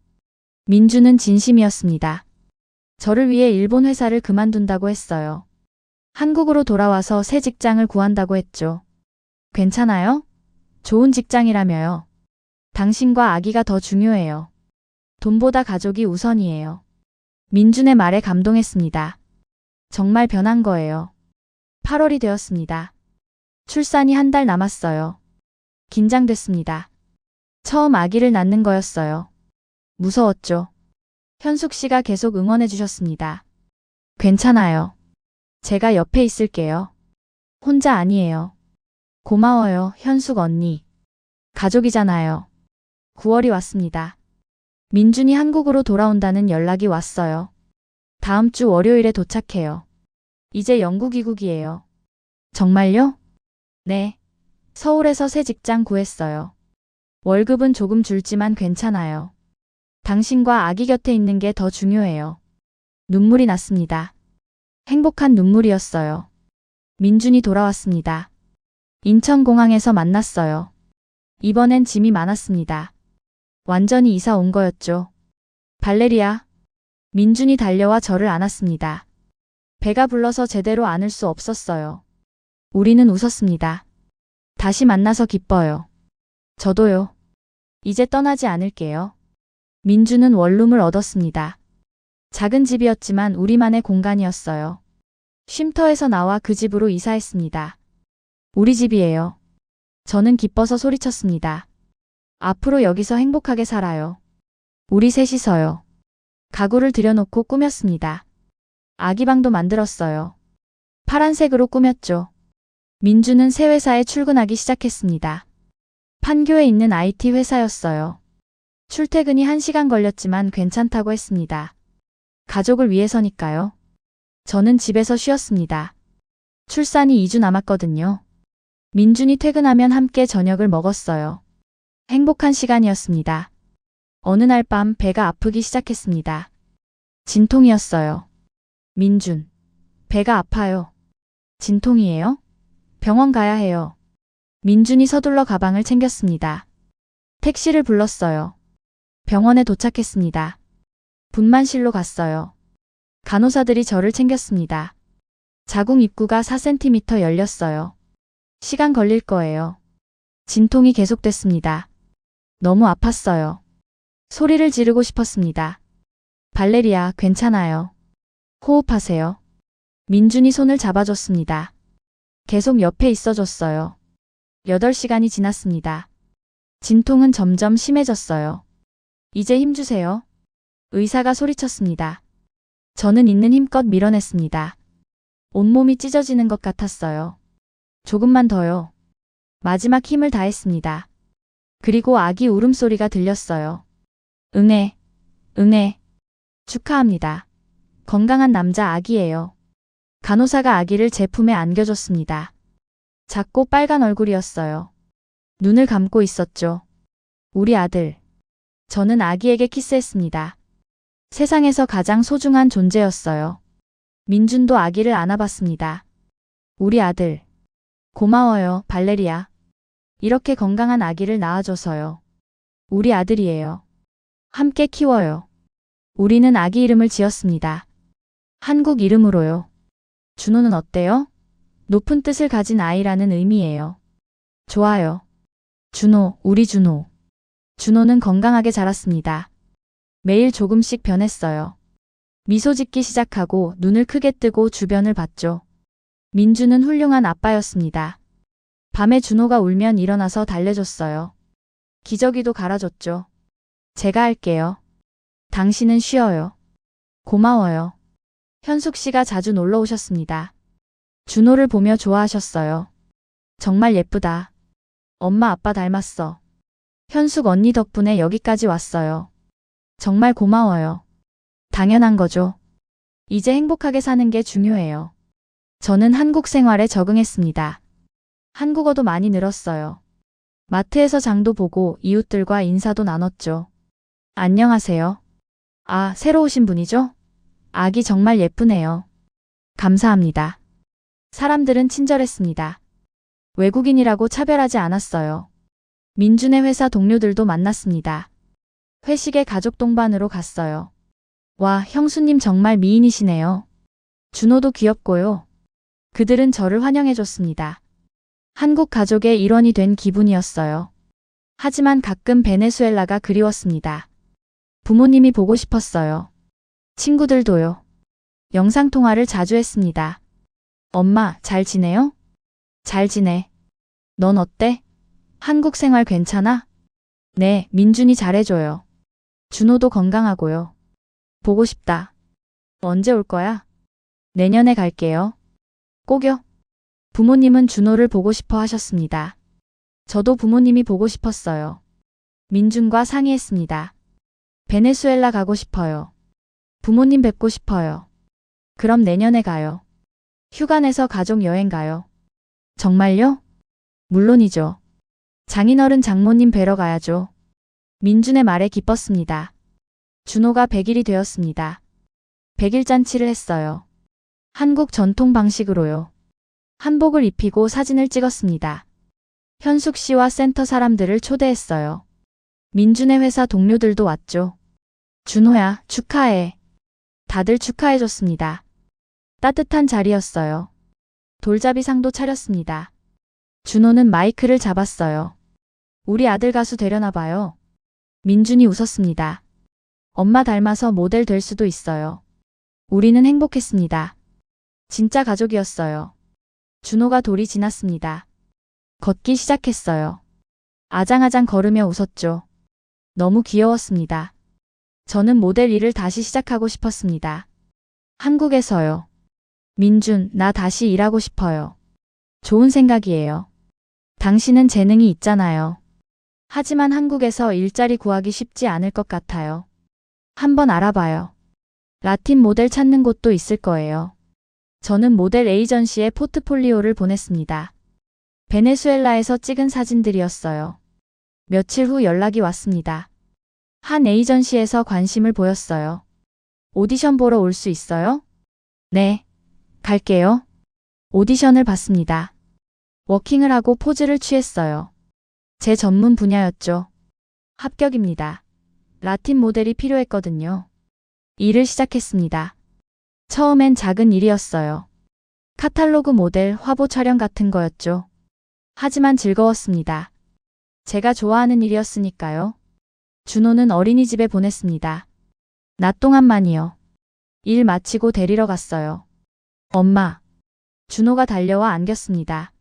S1: 민준은 진심이었습니다. 저를 위해 일본 회사를 그만둔다고 했어요. 한국으로 돌아와서 새 직장을 구한다고 했죠. 괜찮아요? 좋은 직장이라며요. 당신과 아기가 더 중요해요. 돈보다 가족이 우선이에요. 민준의 말에 감동했습니다. 정말 변한 거예요. 8월이 되었습니다. 출산이 한 달 남았어요. 긴장됐습니다. 처음 아기를 낳는 거였어요. 무서웠죠. 현숙 씨가 계속 응원해 주셨습니다. 괜찮아요. 제가 옆에 있을게요. 혼자 아니에요. 고마워요, 현숙 언니. 가족이잖아요. 9월이 왔습니다. 민준이 한국으로 돌아온다는 연락이 왔어요. 다음 주 월요일에 도착해요. 이제 영국 귀국이에요. 정말요? 네. 서울에서 새 직장 구했어요. 월급은 조금 줄지만 괜찮아요. 당신과 아기 곁에 있는 게 더 중요해요. 눈물이 났습니다. 행복한 눈물이었어요. 민준이 돌아왔습니다. 인천공항에서 만났어요. 이번엔 짐이 많았습니다. 완전히 이사 온 거였죠. 발레리아. 민준이 달려와 저를 안았습니다. 배가 불러서 제대로 안을 수 없었어요. 우리는 웃었습니다. 다시 만나서 기뻐요. 저도요. 이제 떠나지 않을게요. 민준은 원룸을 얻었습니다. 작은 집이었지만 우리만의 공간이었어요. 쉼터에서 나와 그 집으로 이사했습니다. 우리 집이에요. 저는 기뻐서 소리쳤습니다. 앞으로 여기서 행복하게 살아요. 우리 셋이서요. 가구를 들여놓고 꾸몄습니다. 아기방도 만들었어요. 파란색으로 꾸몄죠. 민준은 새 회사에 출근하기 시작했습니다. 판교에 있는 IT 회사였어요. 출퇴근이 1시간 걸렸지만 괜찮다고 했습니다. 가족을 위해서니까요. 저는 집에서 쉬었습니다. 출산이 2주 남았거든요. 민준이 퇴근하면 함께 저녁을 먹었어요. 행복한 시간이었습니다. 어느 날 밤 배가 아프기 시작했습니다. 진통이었어요. 민준, 배가 아파요. 진통이에요? 병원 가야 해요. 민준이 서둘러 가방을 챙겼습니다. 택시를 불렀어요. 병원에 도착했습니다. 분만실로 갔어요. 간호사들이 저를 챙겼습니다. 자궁 입구가 4cm 열렸어요. 시간 걸릴 거예요. 진통이 계속됐습니다. 너무 아팠어요. 소리를 지르고 싶었습니다. 발레리아, 괜찮아요. 호흡하세요. 민준이 손을 잡아줬습니다. 계속 옆에 있어줬어요. 8시간이 지났습니다. 진통은 점점 심해졌어요. 이제 힘주세요. 의사가 소리쳤습니다. 저는 있는 힘껏 밀어냈습니다. 온몸이 찢어지는 것 같았어요. 조금만 더요. 마지막 힘을 다했습니다. 그리고 아기 울음소리가 들렸어요. 응애, 응애. 축하합니다. 건강한 남자 아기예요. 간호사가 아기를 제 품에 안겨줬습니다. 작고 빨간 얼굴이었어요. 눈을 감고 있었죠. 우리 아들. 저는 아기에게 키스했습니다. 세상에서 가장 소중한 존재였어요. 민준도 아기를 안아봤습니다. 우리 아들. 고마워요, 발레리아. 이렇게 건강한 아기를 낳아줘서요. 우리 아들이에요. 함께 키워요. 우리는 아기 이름을 지었습니다. 한국 이름으로요. 준호는 어때요? 높은 뜻을 가진 아이라는 의미예요. 좋아요. 준호, 우리 준호. 준호는 건강하게 자랐습니다. 매일 조금씩 변했어요. 미소 짓기 시작하고 눈을 크게 뜨고 주변을 봤죠. 민주는 훌륭한 아빠였습니다. 밤에 준호가 울면 일어나서 달래줬어요. 기저귀도 갈아줬죠. 제가 할게요. 당신은 쉬어요. 고마워요. 현숙 씨가 자주 놀러 오셨습니다. 준호를 보며 좋아하셨어요. 정말 예쁘다. 엄마 아빠 닮았어. 현숙 언니 덕분에 여기까지 왔어요. 정말 고마워요. 당연한 거죠. 이제 행복하게 사는 게 중요해요. 저는 한국 생활에 적응했습니다. 한국어도 많이 늘었어요. 마트에서 장도 보고 이웃들과 인사도 나눴죠. 안녕하세요. 아, 새로 오신 분이죠? 아기 정말 예쁘네요. 감사합니다. 사람들은 친절했습니다. 외국인이라고 차별하지 않았어요. 민준의 회사 동료들도 만났습니다. 회식에 가족 동반으로 갔어요. 와, 형수님 정말 미인이시네요. 준호도 귀엽고요. 그들은 저를 환영해줬습니다. 한국 가족의 일원이 된 기분이었어요. 하지만 가끔 베네수엘라가 그리웠습니다. 부모님이 보고 싶었어요. 친구들도요. 영상통화를 자주 했습니다. 엄마, 잘 지내요? 잘 지내. 넌 어때? 한국 생활 괜찮아? 네, 민준이 잘해줘요. 준호도 건강하고요. 보고 싶다. 언제 올 거야? 내년에 갈게요. 꼭요. 부모님은 준호를 보고 싶어 하셨습니다. 저도 부모님이 보고 싶었어요. 민준과 상의했습니다. 베네수엘라 가고 싶어요. 부모님 뵙고 싶어요. 그럼 내년에 가요. 휴가 내서 가족 여행 가요. 정말요? 물론이죠. 장인어른 장모님 뵈러 가야죠. 민준의 말에 기뻤습니다. 준호가 100일이 되었습니다. 100일 잔치를 했어요. 한국 전통 방식으로요. 한복을 입히고 사진을 찍었습니다. 현숙 씨와 센터 사람들을 초대했어요. 민준의 회사 동료들도 왔죠. 준호야, 축하해. 다들 축하해줬습니다. 따뜻한 자리였어요. 돌잡이상도 차렸습니다. 준호는 마이크를 잡았어요. 우리 아들 가수 되려나 봐요. 민준이 웃었습니다. 엄마 닮아서 모델 될 수도 있어요. 우리는 행복했습니다. 진짜 가족이었어요. 준호가 돌이 지났습니다. 걷기 시작했어요. 아장아장 걸으며 웃었죠. 너무 귀여웠습니다. 저는 모델 일을 다시 시작하고 싶었습니다. 한국에서요. 민준, 나 다시 일하고 싶어요. 좋은 생각이에요. 당신은 재능이 있잖아요. 하지만 한국에서 일자리 구하기 쉽지 않을 것 같아요. 한번 알아봐요. 라틴 모델 찾는 곳도 있을 거예요. 저는 모델 에이전시에 포트폴리오를 보냈습니다. 베네수엘라에서 찍은 사진들이었어요. 며칠 후 연락이 왔습니다. 한 에이전시에서 관심을 보였어요. 오디션 보러 올 수 있어요? 네. 갈게요. 오디션을 봤습니다. 워킹을 하고 포즈를 취했어요. 제 전문 분야였죠. 합격입니다. 라틴 모델이 필요했거든요. 일을 시작했습니다. 처음엔 작은 일이었어요. 카탈로그 모델, 화보 촬영 같은 거였죠. 하지만 즐거웠습니다. 제가 좋아하는 일이었으니까요. 준호는 어린이집에 보냈습니다. 낮 동안만이요. 일 마치고 데리러 갔어요. 엄마. 준호가 달려와 안겼습니다.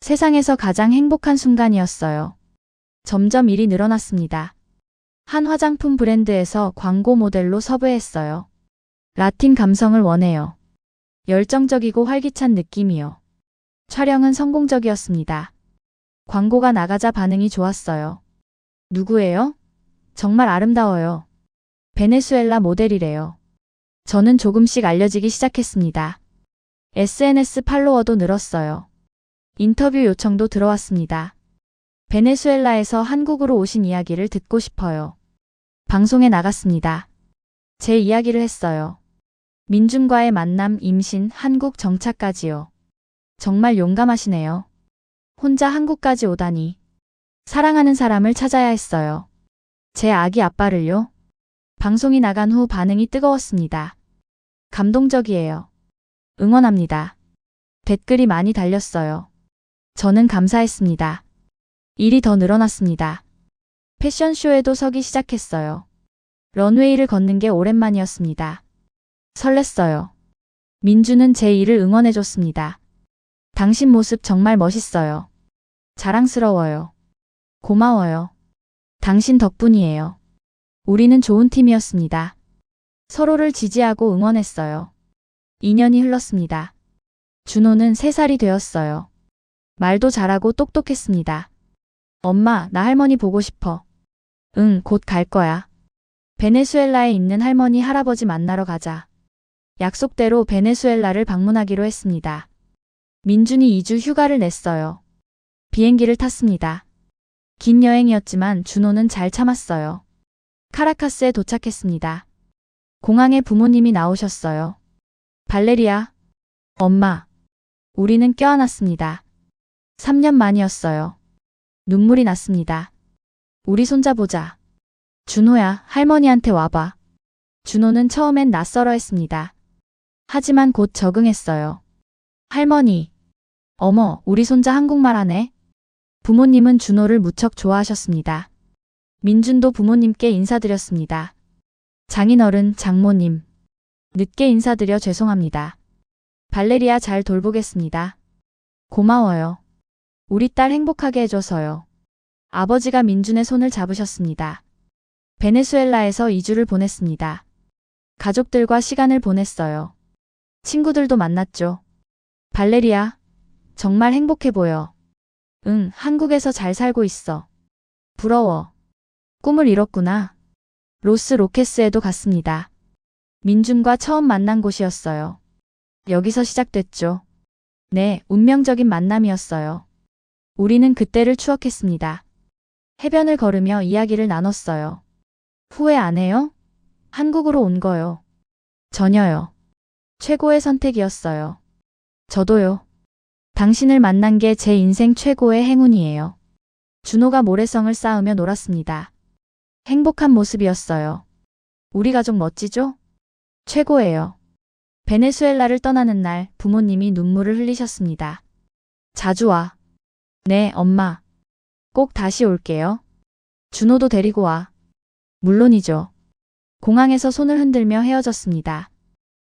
S1: 세상에서 가장 행복한 순간이었어요. 점점 일이 늘어났습니다. 한 화장품 브랜드에서 광고 모델로 섭외했어요. 라틴 감성을 원해요. 열정적이고 활기찬 느낌이요. 촬영은 성공적이었습니다. 광고가 나가자 반응이 좋았어요. 누구예요? 정말 아름다워요. 베네수엘라 모델이래요. 저는 조금씩 알려지기 시작했습니다. SNS 팔로워도 늘었어요. 인터뷰 요청도 들어왔습니다. 베네수엘라에서 한국으로 오신 이야기를 듣고 싶어요. 방송에 나갔습니다. 제 이야기를 했어요. 민준과의 만남, 임신, 한국 정착까지요. 정말 용감하시네요. 혼자 한국까지 오다니. 사랑하는 사람을 찾아야 했어요. 제 아기 아빠를요. 방송이 나간 후 반응이 뜨거웠습니다. 감동적이에요. 응원합니다. 댓글이 많이 달렸어요. 저는 감사했습니다. 일이 더 늘어났습니다. 패션쇼에도 서기 시작했어요. 런웨이를 걷는 게 오랜만이었습니다. 설렜어요. 민주는 제 일을 응원해줬습니다. 당신 모습 정말 멋있어요. 자랑스러워요. 고마워요. 당신 덕분이에요. 우리는 좋은 팀이었습니다. 서로를 지지하고 응원했어요. 2년이 흘렀습니다. 준호는 3살이 되었어요. 말도 잘하고 똑똑했습니다. 엄마, 나 할머니 보고 싶어. 응, 곧 갈 거야. 베네수엘라에 있는 할머니, 할아버지 만나러 가자. 약속대로 베네수엘라를 방문하기로 했습니다. 민준이 2주 휴가를 냈어요. 비행기를 탔습니다. 긴 여행이었지만 준호는 잘 참았어요. 카라카스에 도착했습니다. 공항에 부모님이 나오셨어요. 발레리아, 엄마, 우리는 껴안았습니다. 3년 만이었어요. 눈물이 났습니다. 우리 손자 보자. 준호야, 할머니한테 와봐. 준호는 처음엔 낯설어 했습니다. 하지만 곧 적응했어요. 할머니, 어머, 우리 손자 한국말 하네. 부모님은 준호를 무척 좋아하셨습니다. 민준도 부모님께 인사드렸습니다. 장인어른, 장모님. 늦게 인사드려 죄송합니다. 발레리아 잘 돌보겠습니다. 고마워요. 우리 딸 행복하게 해줘서요. 아버지가 민준의 손을 잡으셨습니다. 베네수엘라에서 2주를 보냈습니다. 가족들과 시간을 보냈어요. 친구들도 만났죠. 발레리아, 정말 행복해 보여. 응, 한국에서 잘 살고 있어. 부러워. 꿈을 이뤘구나. 로스 로케스에도 갔습니다. 민준과 처음 만난 곳이었어요. 여기서 시작됐죠. 네, 운명적인 만남이었어요. 우리는 그때를 추억했습니다. 해변을 걸으며 이야기를 나눴어요. 후회 안 해요? 한국으로 온 거요. 전혀요. 최고의 선택이었어요. 저도요. 당신을 만난 게 제 인생 최고의 행운이에요. 준호가 모래성을 쌓으며 놀았습니다. 행복한 모습이었어요. 우리 가족 멋지죠? 최고예요. 베네수엘라를 떠나는 날 부모님이 눈물을 흘리셨습니다. 자주 와. 네, 엄마. 꼭 다시 올게요. 준호도 데리고 와. 물론이죠. 공항에서 손을 흔들며 헤어졌습니다.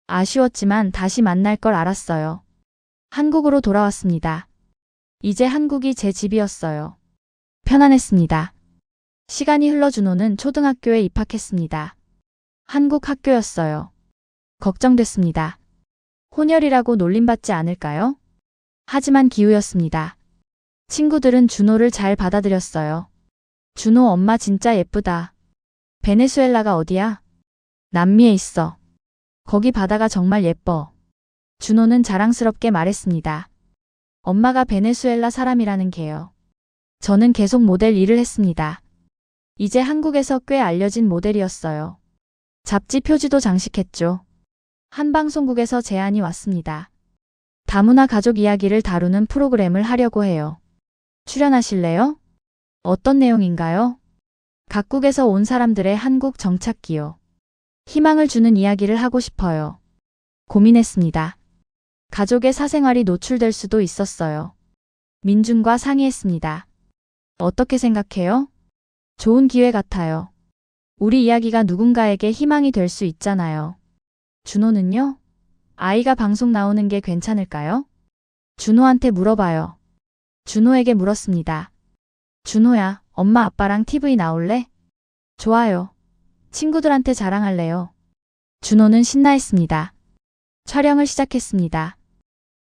S1: 아쉬웠지만 다시 만날 걸 알았어요. 한국으로 돌아왔습니다. 이제 한국이 제 집이었어요. 편안했습니다. 시간이 흘러 준호는 초등학교에 입학했습니다. 한국 학교였어요. 걱정됐습니다. 혼혈이라고 놀림받지 않을까요? 하지만 기우였습니다. 친구들은 준호를 잘 받아들였어요. 준호 엄마 진짜 예쁘다. 베네수엘라가 어디야? 남미에 있어. 거기 바다가 정말 예뻐. 준호는 자랑스럽게 말했습니다. 엄마가 베네수엘라 사람이라는 게요. 저는 계속 모델 일을 했습니다. 이제 한국에서 꽤 알려진 모델이었어요. 잡지 표지도 장식했죠. 한 방송국에서 제안이 왔습니다. 다문화 가족 이야기를 다루는 프로그램을 하려고 해요. 출연하실래요? 어떤 내용인가요? 각국에서 온 사람들의 한국 정착기요. 희망을 주는 이야기를 하고 싶어요. 고민했습니다. 가족의 사생활이 노출될 수도 있었어요. 민준과 상의했습니다. 어떻게 생각해요? 좋은 기회 같아요. 우리 이야기가 누군가에게 희망이 될 수 있잖아요. 준호는요? 아이가 방송 나오는 게 괜찮을까요? 준호한테 물어봐요. 준호에게 물었습니다. 준호야, 엄마 아빠랑 TV 나올래? 좋아요. 친구들한테 자랑할래요. 준호는 신나했습니다. 촬영을 시작했습니다.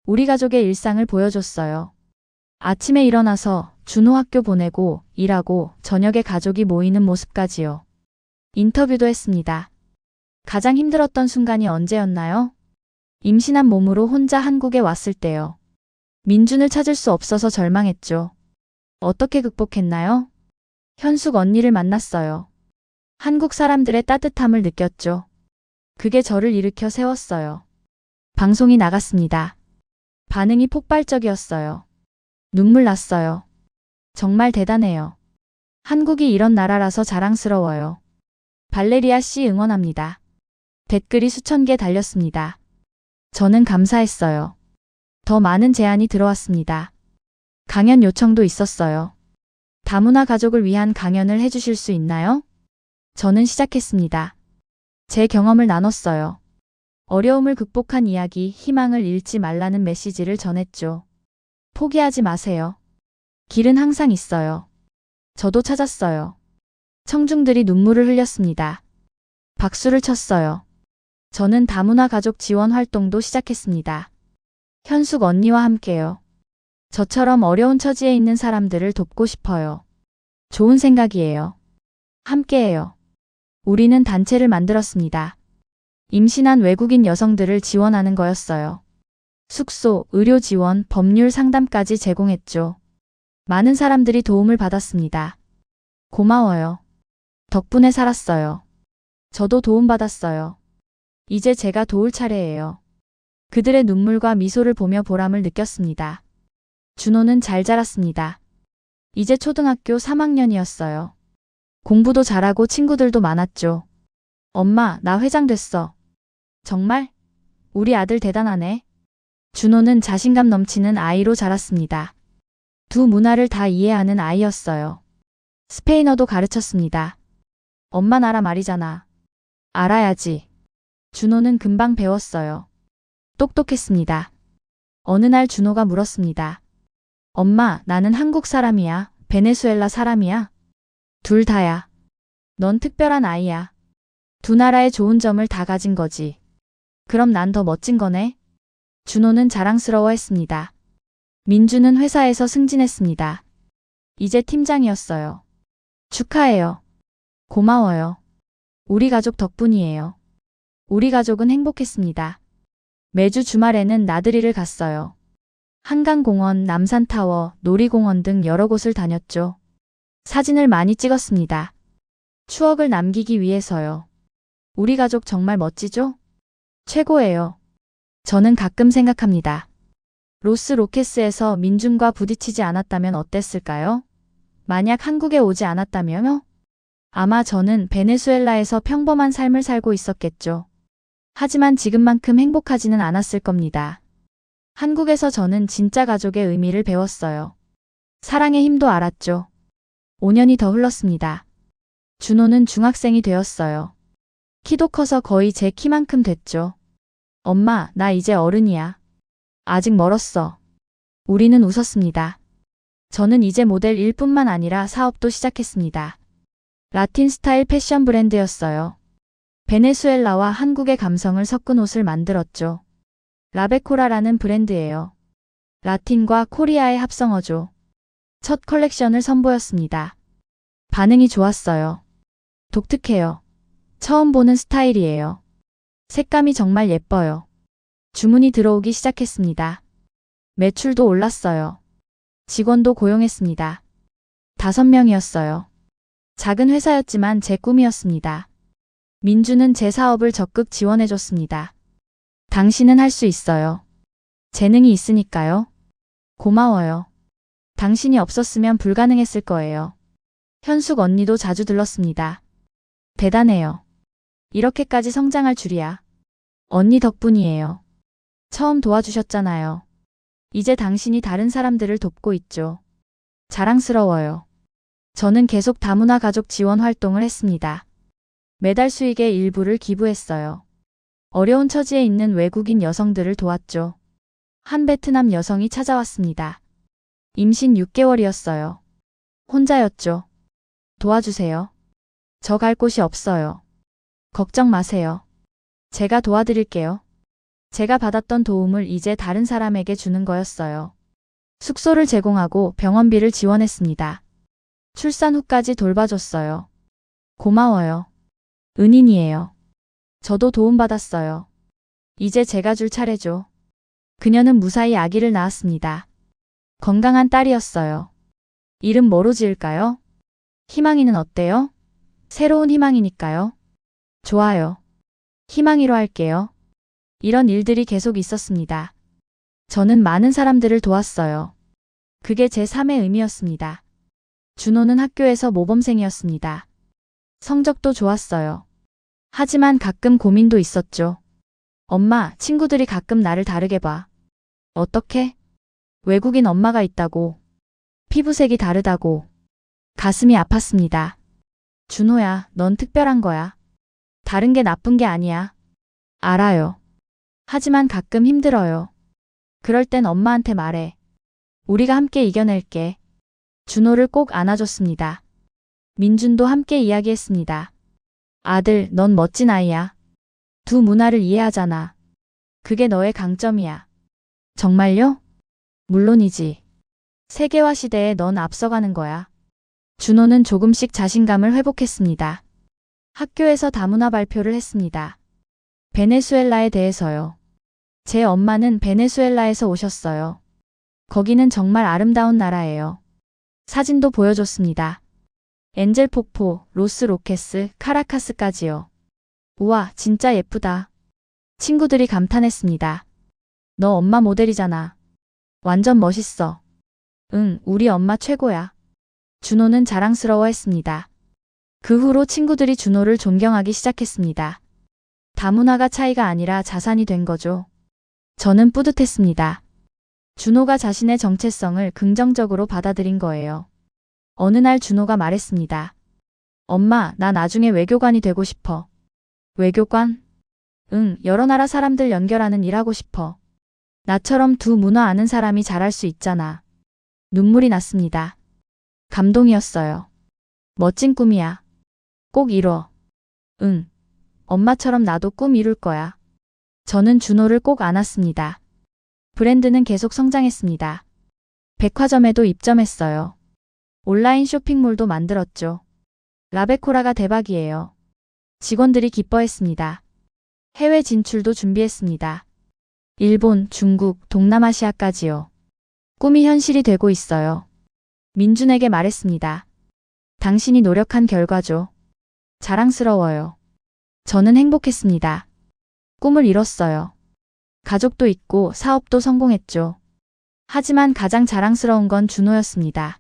S1: 우리 가족의 일상을 보여줬어요. 아침에 일어나서 준호 학교 보내고 일하고 저녁에 가족이 모이는 모습까지요. 인터뷰도 했습니다. 가장 힘들었던 순간이 언제였나요? 임신한 몸으로 혼자 한국에 왔을 때요. 민준을 찾을 수 없어서 절망했죠. 어떻게 극복했나요? 현숙 언니를 만났어요. 한국 사람들의 따뜻함을 느꼈죠. 그게 저를 일으켜 세웠어요. 방송이 나갔습니다. 반응이 폭발적이었어요. 눈물 났어요. 정말 대단해요. 한국이 이런 나라라서 자랑스러워요. 발레리아 씨 응원합니다. 댓글이 수천 개 달렸습니다. 저는 감사했어요. 더 많은 제안이 들어왔습니다. 강연 요청도 있었어요. 다문화 가족을 위한 강연을 해주실 수 있나요? 저는 시작했습니다. 제 경험을 나눴어요. 어려움을 극복한 이야기, 희망을 잃지 말라는 메시지를 전했죠. 포기하지 마세요. 길은 항상 있어요. 저도 찾았어요. 청중들이 눈물을 흘렸습니다. 박수를 쳤어요. 저는 다문화 가족 지원 활동도 시작했습니다. 현숙 언니와 함께요. 저처럼 어려운 처지에 있는 사람들을 돕고 싶어요. 좋은 생각이에요. 함께해요. 우리는 단체를 만들었습니다. 임신한 외국인 여성들을 지원하는 거였어요. 숙소, 의료 지원, 법률 상담까지 제공했죠. 많은 사람들이 도움을 받았습니다. 고마워요. 덕분에 살았어요. 저도 도움받았어요. 이제 제가 도울 차례예요. 그들의 눈물과 미소를 보며 보람을 느꼈습니다. 준호는 잘 자랐습니다. 이제 초등학교 3학년이었어요. 공부도 잘하고 친구들도 많았죠. 엄마, 나 회장 됐어. 정말? 우리 아들 대단하네. 준호는 자신감 넘치는 아이로 자랐습니다. 두 문화를 다 이해하는 아이였어요. 스페인어도 가르쳤습니다. 엄마 나라 말이잖아. 알아야지. 준호는 금방 배웠어요. 똑똑했습니다. 어느 날 준호가 물었습니다. 엄마, 나는 한국 사람이야? 베네수엘라 사람이야? 둘 다야. 넌 특별한 아이야. 두 나라의 좋은 점을 다 가진 거지. 그럼 난 더 멋진 거네? 준호는 자랑스러워했습니다. 민주는 회사에서 승진했습니다. 이제 팀장이었어요. 축하해요. 고마워요. 우리 가족 덕분이에요. 우리 가족은 행복했습니다. 매주 주말에는 나들이를 갔어요. 한강공원, 남산타워, 놀이공원 등 여러 곳을 다녔죠. 사진을 많이 찍었습니다. 추억을 남기기 위해서요. 우리 가족 정말 멋지죠? 최고예요. 저는 가끔 생각합니다. 로스 로케스에서 민준과 부딪히지 않았다면 어땠을까요? 만약 한국에 오지 않았다면요? 아마 저는 베네수엘라에서 평범한 삶을 살고 있었겠죠. 하지만 지금만큼 행복하지는 않았을 겁니다. 한국에서 저는 진짜 가족의 의미를 배웠어요. 사랑의 힘도 알았죠. 5년이 더 흘렀습니다. 준호는 중학생이 되었어요. 키도 커서 거의 제 키만큼 됐죠. 엄마, 나 이제 어른이야. 아직 멀었어. 우리는 웃었습니다. 저는 이제 모델일 뿐만 아니라 사업도 시작했습니다. 라틴 스타일 패션 브랜드였어요. 베네수엘라와 한국의 감성을 섞은 옷을 만들었죠. 라베코라라는 브랜드예요. 라틴과 코리아의 합성어죠. 첫 컬렉션을 선보였습니다. 반응이 좋았어요. 독특해요. 처음 보는 스타일이에요. 색감이 정말 예뻐요. 주문이 들어오기 시작했습니다. 매출도 올랐어요. 직원도 고용했습니다. 5명이었어요. 작은 회사였지만 제 꿈이었습니다. 민주는 제 사업을 적극 지원해줬습니다. 당신은 할 수 있어요. 재능이 있으니까요. 고마워요. 당신이 없었으면 불가능했을 거예요. 현숙 언니도 자주 들렀습니다. 대단해요. 이렇게까지 성장할 줄이야. 언니 덕분이에요. 처음 도와주셨잖아요. 이제 당신이 다른 사람들을 돕고 있죠. 자랑스러워요. 저는 계속 다문화 가족 지원 활동을 했습니다. 매달 수익의 일부를 기부했어요. 어려운 처지에 있는 외국인 여성들을 도왔죠. 한 베트남 여성이 찾아왔습니다. 임신 6개월이었어요. 혼자였죠. 도와주세요. 저 갈 곳이 없어요. 걱정 마세요. 제가 도와드릴게요. 제가 받았던 도움을 이제 다른 사람에게 주는 거였어요. 숙소를 제공하고 병원비를 지원했습니다. 출산 후까지 돌봐줬어요. 고마워요. 은인이에요. 저도 도움받았어요. 이제 제가 줄 차례죠. 그녀는 무사히 아기를 낳았습니다. 건강한 딸이었어요. 이름 뭐로 지을까요? 희망이는 어때요? 새로운 희망이니까요. 좋아요. 희망이로 할게요. 이런 일들이 계속 있었습니다. 저는 많은 사람들을 도왔어요. 그게 제 삶의 의미였습니다. 준호는 학교에서 모범생이었습니다. 성적도 좋았어요. 하지만 가끔 고민도 있었죠. 엄마, 친구들이 가끔 나를 다르게 봐. 어떻게? 외국인 엄마가 있다고. 피부색이 다르다고. 가슴이 아팠습니다. 준호야, 넌 특별한 거야. 다른 게 나쁜 게 아니야. 알아요. 하지만 가끔 힘들어요. 그럴 땐 엄마한테 말해. 우리가 함께 이겨낼게. 준호를 꼭 안아줬습니다. 민준도 함께 이야기했습니다. 아들, 넌 멋진 아이야. 두 문화를 이해하잖아. 그게 너의 강점이야. 정말요? 물론이지. 세계화 시대에 넌 앞서가는 거야. 준호는 조금씩 자신감을 회복했습니다. 학교에서 다문화 발표를 했습니다. 베네수엘라에 대해서요. 제 엄마는 베네수엘라에서 오셨어요. 거기는 정말 아름다운 나라예요. 사진도 보여줬습니다. 엔젤 폭포, 로스 로케스, 카라카스까지요. 우와, 진짜 예쁘다. 친구들이 감탄했습니다. 너 엄마 모델이잖아. 완전 멋있어. 응, 우리 엄마 최고야. 준호는 자랑스러워했습니다. 그 후로 친구들이 준호를 존경하기 시작했습니다. 다문화가 차이가 아니라 자산이 된 거죠. 저는 뿌듯했습니다. 준호가 자신의 정체성을 긍정적으로 받아들인 거예요. 어느 날 준호가 말했습니다. 엄마, 나 나중에 외교관이 되고 싶어. 외교관? 응, 여러 나라 사람들 연결하는 일 하고 싶어. 나처럼 두 문화 아는 사람이 잘할 수 있잖아. 눈물이 났습니다. 감동이었어요. 멋진 꿈이야. 꼭 이뤄. 응. 엄마처럼 나도 꿈 이룰 거야. 저는 준호를 꼭 안았습니다. 브랜드는 계속 성장했습니다. 백화점에도 입점했어요. 온라인 쇼핑몰도 만들었죠. 라베코라가 대박이에요. 직원들이 기뻐했습니다. 해외 진출도 준비했습니다. 일본, 중국, 동남아시아까지요. 꿈이 현실이 되고 있어요. 민준에게 말했습니다. 당신이 노력한 결과죠. 자랑스러워요. 저는 행복했습니다. 꿈을 이뤘어요. 가족도 있고 사업도 성공했죠. 하지만 가장 자랑스러운 건 준호였습니다.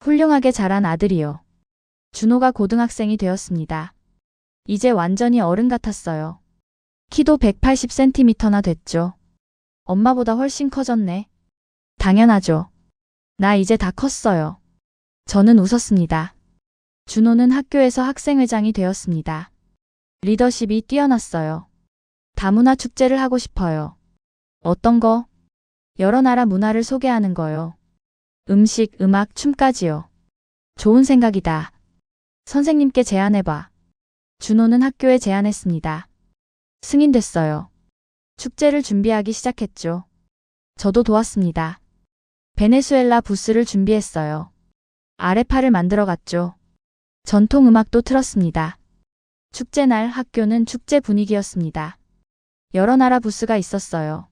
S1: 훌륭하게 자란 아들이요. 준호가 고등학생이 되었습니다. 이제 완전히 어른 같았어요. 키도 180cm나 됐죠. 엄마보다 훨씬 커졌네. 당연하죠. 나 이제 다 컸어요. 저는 웃었습니다. 준호는 학교에서 학생회장이 되었습니다. 리더십이 뛰어났어요. 다문화 축제를 하고 싶어요. 어떤 거? 여러 나라 문화를 소개하는 거요. 음식, 음악, 춤까지요. 좋은 생각이다. 선생님께 제안해봐. 준호는 학교에 제안했습니다. 승인됐어요. 축제를 준비하기 시작했죠. 저도 도왔습니다. 베네수엘라 부스를 준비했어요. 아레파를 만들어 갔죠. 전통 음악도 틀었습니다. 축제날 학교는 축제 분위기였습니다. 여러 나라 부스가 있었어요.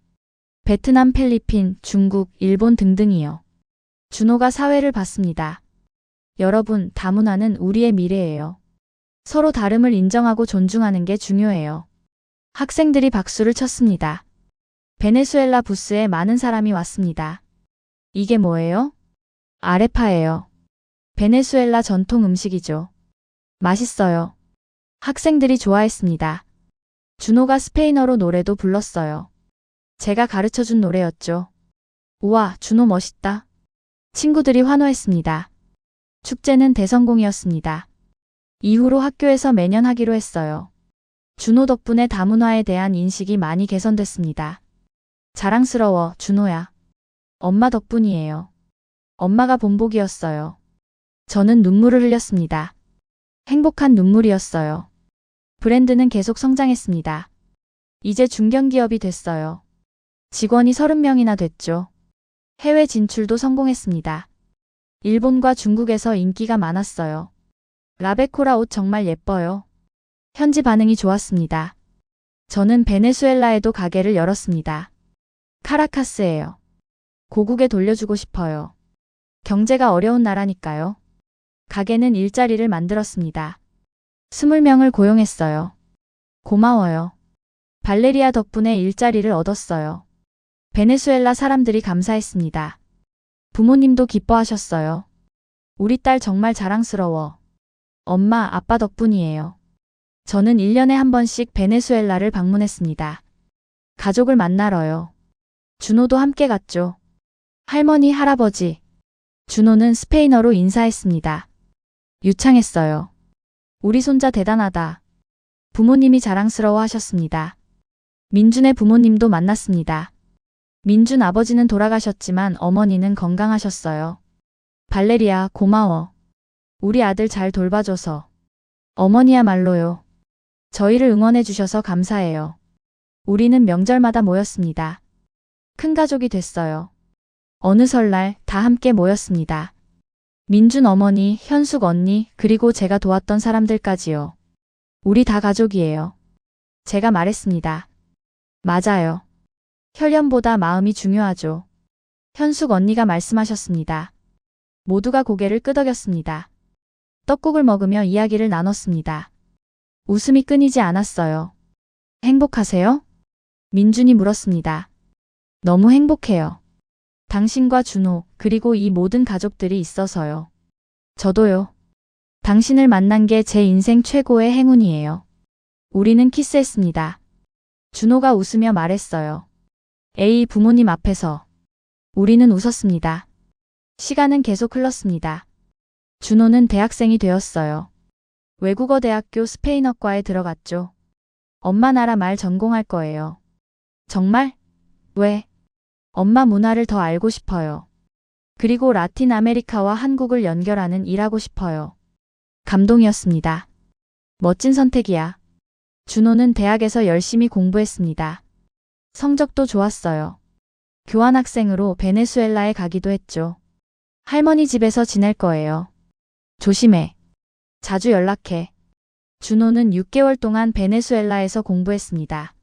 S1: 베트남, 필리핀, 중국, 일본 등등이요. 준호가 사회를 봤습니다. 여러분, 다문화는 우리의 미래예요. 서로 다름을 인정하고 존중하는 게 중요해요. 학생들이 박수를 쳤습니다. 베네수엘라 부스에 많은 사람이 왔습니다. 이게 뭐예요? 아레파예요. 베네수엘라 전통 음식이죠. 맛있어요. 학생들이 좋아했습니다. 준호가 스페인어로 노래도 불렀어요. 제가 가르쳐준 노래였죠. 우와, 준호 멋있다. 친구들이 환호했습니다. 축제는 대성공이었습니다. 이후로 학교에서 매년 하기로 했어요. 준호 덕분에 다문화에 대한 인식이 많이 개선됐습니다. 자랑스러워, 준호야. 엄마 덕분이에요. 엄마가 본보기였어요. 저는 눈물을 흘렸습니다. 행복한 눈물이었어요. 브랜드는 계속 성장했습니다. 이제 중견기업이 됐어요. 직원이 30명이나 됐죠. 해외 진출도 성공했습니다. 일본과 중국에서 인기가 많았어요. 라베코라 옷 정말 예뻐요. 현지 반응이 좋았습니다. 저는 베네수엘라에도 가게를 열었습니다. 카라카스예요. 고국에 돌려주고 싶어요. 경제가 어려운 나라니까요. 가게는 일자리를 만들었습니다. 20명을 고용했어요. 고마워요. 발레리아 덕분에 일자리를 얻었어요. 베네수엘라 사람들이 감사했습니다. 부모님도 기뻐하셨어요. 우리 딸 정말 자랑스러워. 엄마, 아빠 덕분이에요. 저는 1년에 한 번씩 베네수엘라를 방문했습니다. 가족을 만나러요. 준호도 함께 갔죠. 할머니, 할아버지. 준호는 스페인어로 인사했습니다. 유창했어요. 우리 손자 대단하다. 부모님이 자랑스러워 하셨습니다. 민준의 부모님도 만났습니다. 민준 아버지는 돌아가셨지만 어머니는 건강하셨어요. 발레리아, 고마워. 우리 아들 잘 돌봐줘서. 어머니야말로요. 저희를 응원해 주셔서 감사해요. 우리는 명절마다 모였습니다. 큰 가족이 됐어요. 어느 설날 다 함께 모였습니다. 민준 어머니, 현숙 언니, 그리고 제가 도왔던 사람들까지요. 우리 다 가족이에요. 제가 말했습니다. 맞아요. 혈연보다 마음이 중요하죠. 현숙 언니가 말씀하셨습니다. 모두가 고개를 끄덕였습니다. 떡국을 먹으며 이야기를 나눴습니다. 웃음이 끊이지 않았어요. 행복하세요? 민준이 물었습니다. 너무 행복해요. 당신과 준호, 그리고 이 모든 가족들이 있어서요. 저도요. 당신을 만난 게 제 인생 최고의 행운이에요. 우리는 키스했습니다. 준호가 웃으며 말했어요. 에이, 부모님 앞에서. 우리는 웃었습니다. 시간은 계속 흘렀습니다. 준호는 대학생이 되었어요. 외국어 대학교 스페인어과에 들어갔죠. 엄마 나라 말 전공할 거예요. 정말? 왜? 엄마 문화를 더 알고 싶어요. 그리고 라틴 아메리카와 한국을 연결하는 일하고 싶어요. 감동이었습니다. 멋진 선택이야. 준호는 대학에서 열심히 공부했습니다. 성적도 좋았어요. 교환학생으로 베네수엘라에 가기도 했죠. 할머니 집에서 지낼 거예요. 조심해. 자주 연락해. 준호는 6개월 동안 베네수엘라에서 공부했습니다.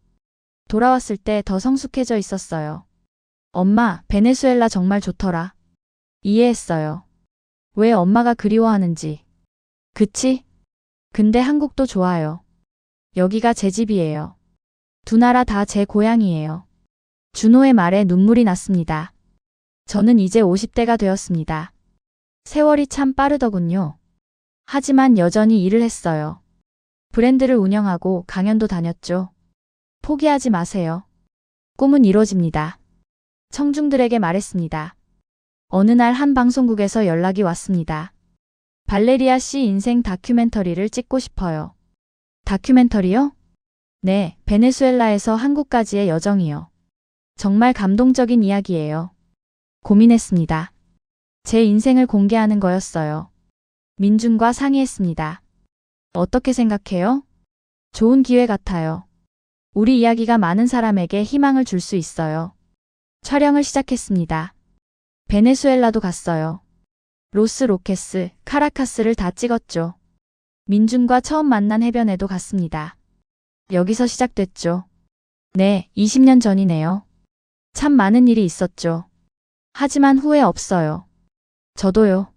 S1: 돌아왔을 때 더 성숙해져 있었어요. 엄마, 베네수엘라 정말 좋더라. 이해했어요. 왜 엄마가 그리워하는지. 그치? 근데 한국도 좋아요. 여기가 제 집이에요. 두 나라 다 제 고향이에요. 준호의 말에 눈물이 났습니다. 저는 이제 50대가 되었습니다. 세월이 참 빠르더군요. 하지만 여전히 일을 했어요. 브랜드를 운영하고 강연도 다녔죠. 포기하지 마세요. 꿈은 이루어집니다. 청중들에게 말했습니다. 어느 날 한 방송국에서 연락이 왔습니다. 발레리아 씨 인생 다큐멘터리를 찍고 싶어요. 다큐멘터리요? 네, 베네수엘라에서 한국까지의 여정이요. 정말 감동적인 이야기예요. 고민했습니다. 제 인생을 공개하는 거였어요. 민준과 상의했습니다. 어떻게 생각해요? 좋은 기회 같아요. 우리 이야기가 많은 사람에게 희망을 줄 수 있어요. 촬영을 시작했습니다. 베네수엘라도 갔어요. 로스 로케스, 카라카스를 다 찍었죠. 민준과 처음 만난 해변에도 갔습니다. 여기서 시작됐죠. 네, 20년 전이네요. 참 많은 일이 있었죠. 하지만 후회 없어요. 저도요.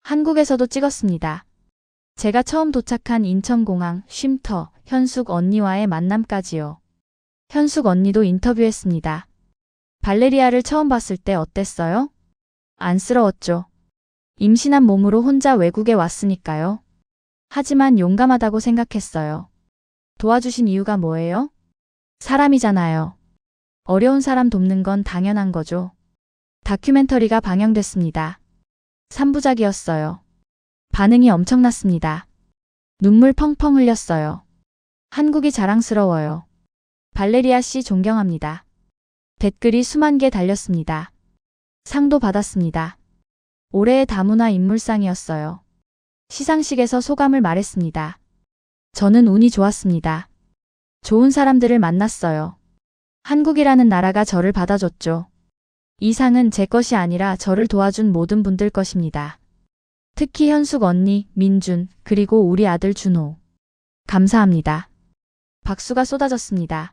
S1: 한국에서도 찍었습니다. 제가 처음 도착한 인천공항, 쉼터, 현숙 언니와의 만남까지요. 현숙 언니도 인터뷰했습니다. 발레리아를 처음 봤을 때 어땠어요? 안쓰러웠죠. 임신한 몸으로 혼자 외국에 왔으니까요. 하지만 용감하다고 생각했어요. 도와주신 이유가 뭐예요? 사람이잖아요. 어려운 사람 돕는 건 당연한 거죠. 다큐멘터리가 방영됐습니다. 3부작이었어요. 반응이 엄청났습니다. 눈물 펑펑 흘렸어요. 한국이 자랑스러워요. 발레리아 씨 존경합니다. 댓글이 수만 개 달렸습니다. 상도 받았습니다. 올해의 다문화 인물상이었어요. 시상식에서 소감을 말했습니다. 저는 운이 좋았습니다. 좋은 사람들을 만났어요. 한국이라는 나라가 저를 받아줬죠. 이 상은 제 것이 아니라 저를 도와준 모든 분들 것입니다. 특히 현숙 언니, 민준, 그리고 우리 아들 준호. 감사합니다. 박수가 쏟아졌습니다.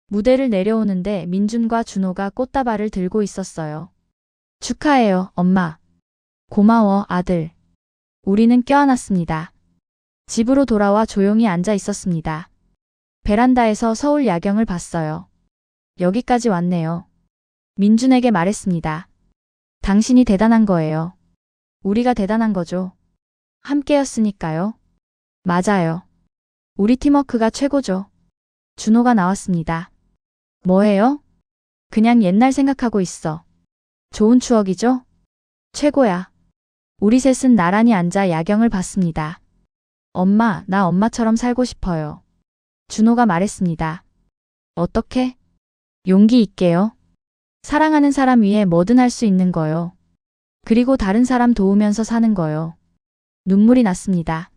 S1: 무대를 내려오는데 민준과 준호가 꽃다발을 들고 있었어요. 축하해요, 엄마. 고마워, 아들. 우리는 껴안았습니다. 집으로 돌아와 조용히 앉아 있었습니다. 베란다에서 서울 야경을 봤어요. 여기까지 왔네요. 민준에게 말했습니다. 당신이 대단한 거예요. 우리가 대단한 거죠. 함께였으니까요. 맞아요. 우리 팀워크가 최고죠. 준호가 나왔습니다. 뭐해요? 그냥 옛날 생각하고 있어. 좋은 추억이죠? 최고야. 우리 셋은 나란히 앉아 야경을 봤습니다. 엄마, 나 엄마처럼 살고 싶어요. 준호가 말했습니다. 어떻게? 용기 있게요. 사랑하는 사람 위해 뭐든 할 수 있는 거요. 그리고 다른 사람 도우면서 사는 거요. 눈물이 났습니다.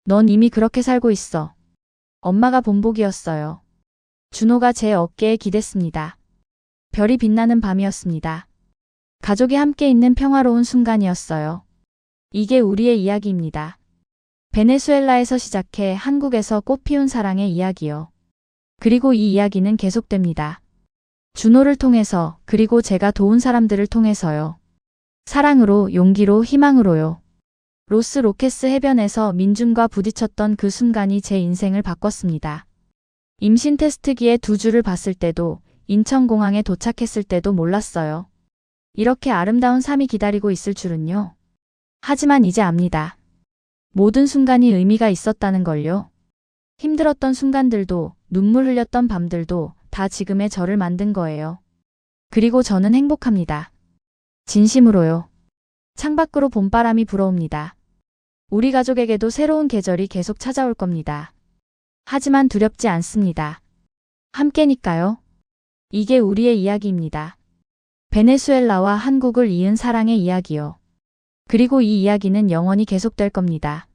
S1: 넌 이미 그렇게 살고 있어. 엄마가 본보기였어요. 준호가 제 어깨에 기댔습니다. 별이 빛나는 밤이었습니다. 가족이 함께 있는 평화로운 순간이었어요. 이게 우리의 이야기입니다. 베네수엘라에서 시작해 한국에서 꽃피운 사랑의 이야기요. 그리고 이 이야기는 계속됩니다. 준호를 통해서, 그리고 제가 도운 사람들을 통해서요. 사랑으로, 용기로, 희망으로요. 로스 로케스 해변에서 민준과 부딪혔던 그 순간이 제 인생을 바꿨습니다. 임신 테스트기의 두 줄을 봤을 때도, 인천공항에 도착했을 때도 몰랐어요. 이렇게 아름다운 삶이 기다리고 있을 줄은요. 하지만 이제 압니다. 모든 순간이 의미가 있었다는 걸요. 힘들었던 순간들도, 눈물 흘렸던 밤들도 다 지금의 저를 만든 거예요. 그리고 저는 행복합니다. 진심으로요. 창밖으로 봄바람이 불어옵니다. 우리 가족에게도 새로운 계절이 계속 찾아올 겁니다. 하지만 두렵지 않습니다. 함께니까요. 이게 우리의 이야기입니다. 베네수엘라와 한국을 이은 사랑의 이야기요. 그리고 이 이야기는 영원히 계속될 겁니다.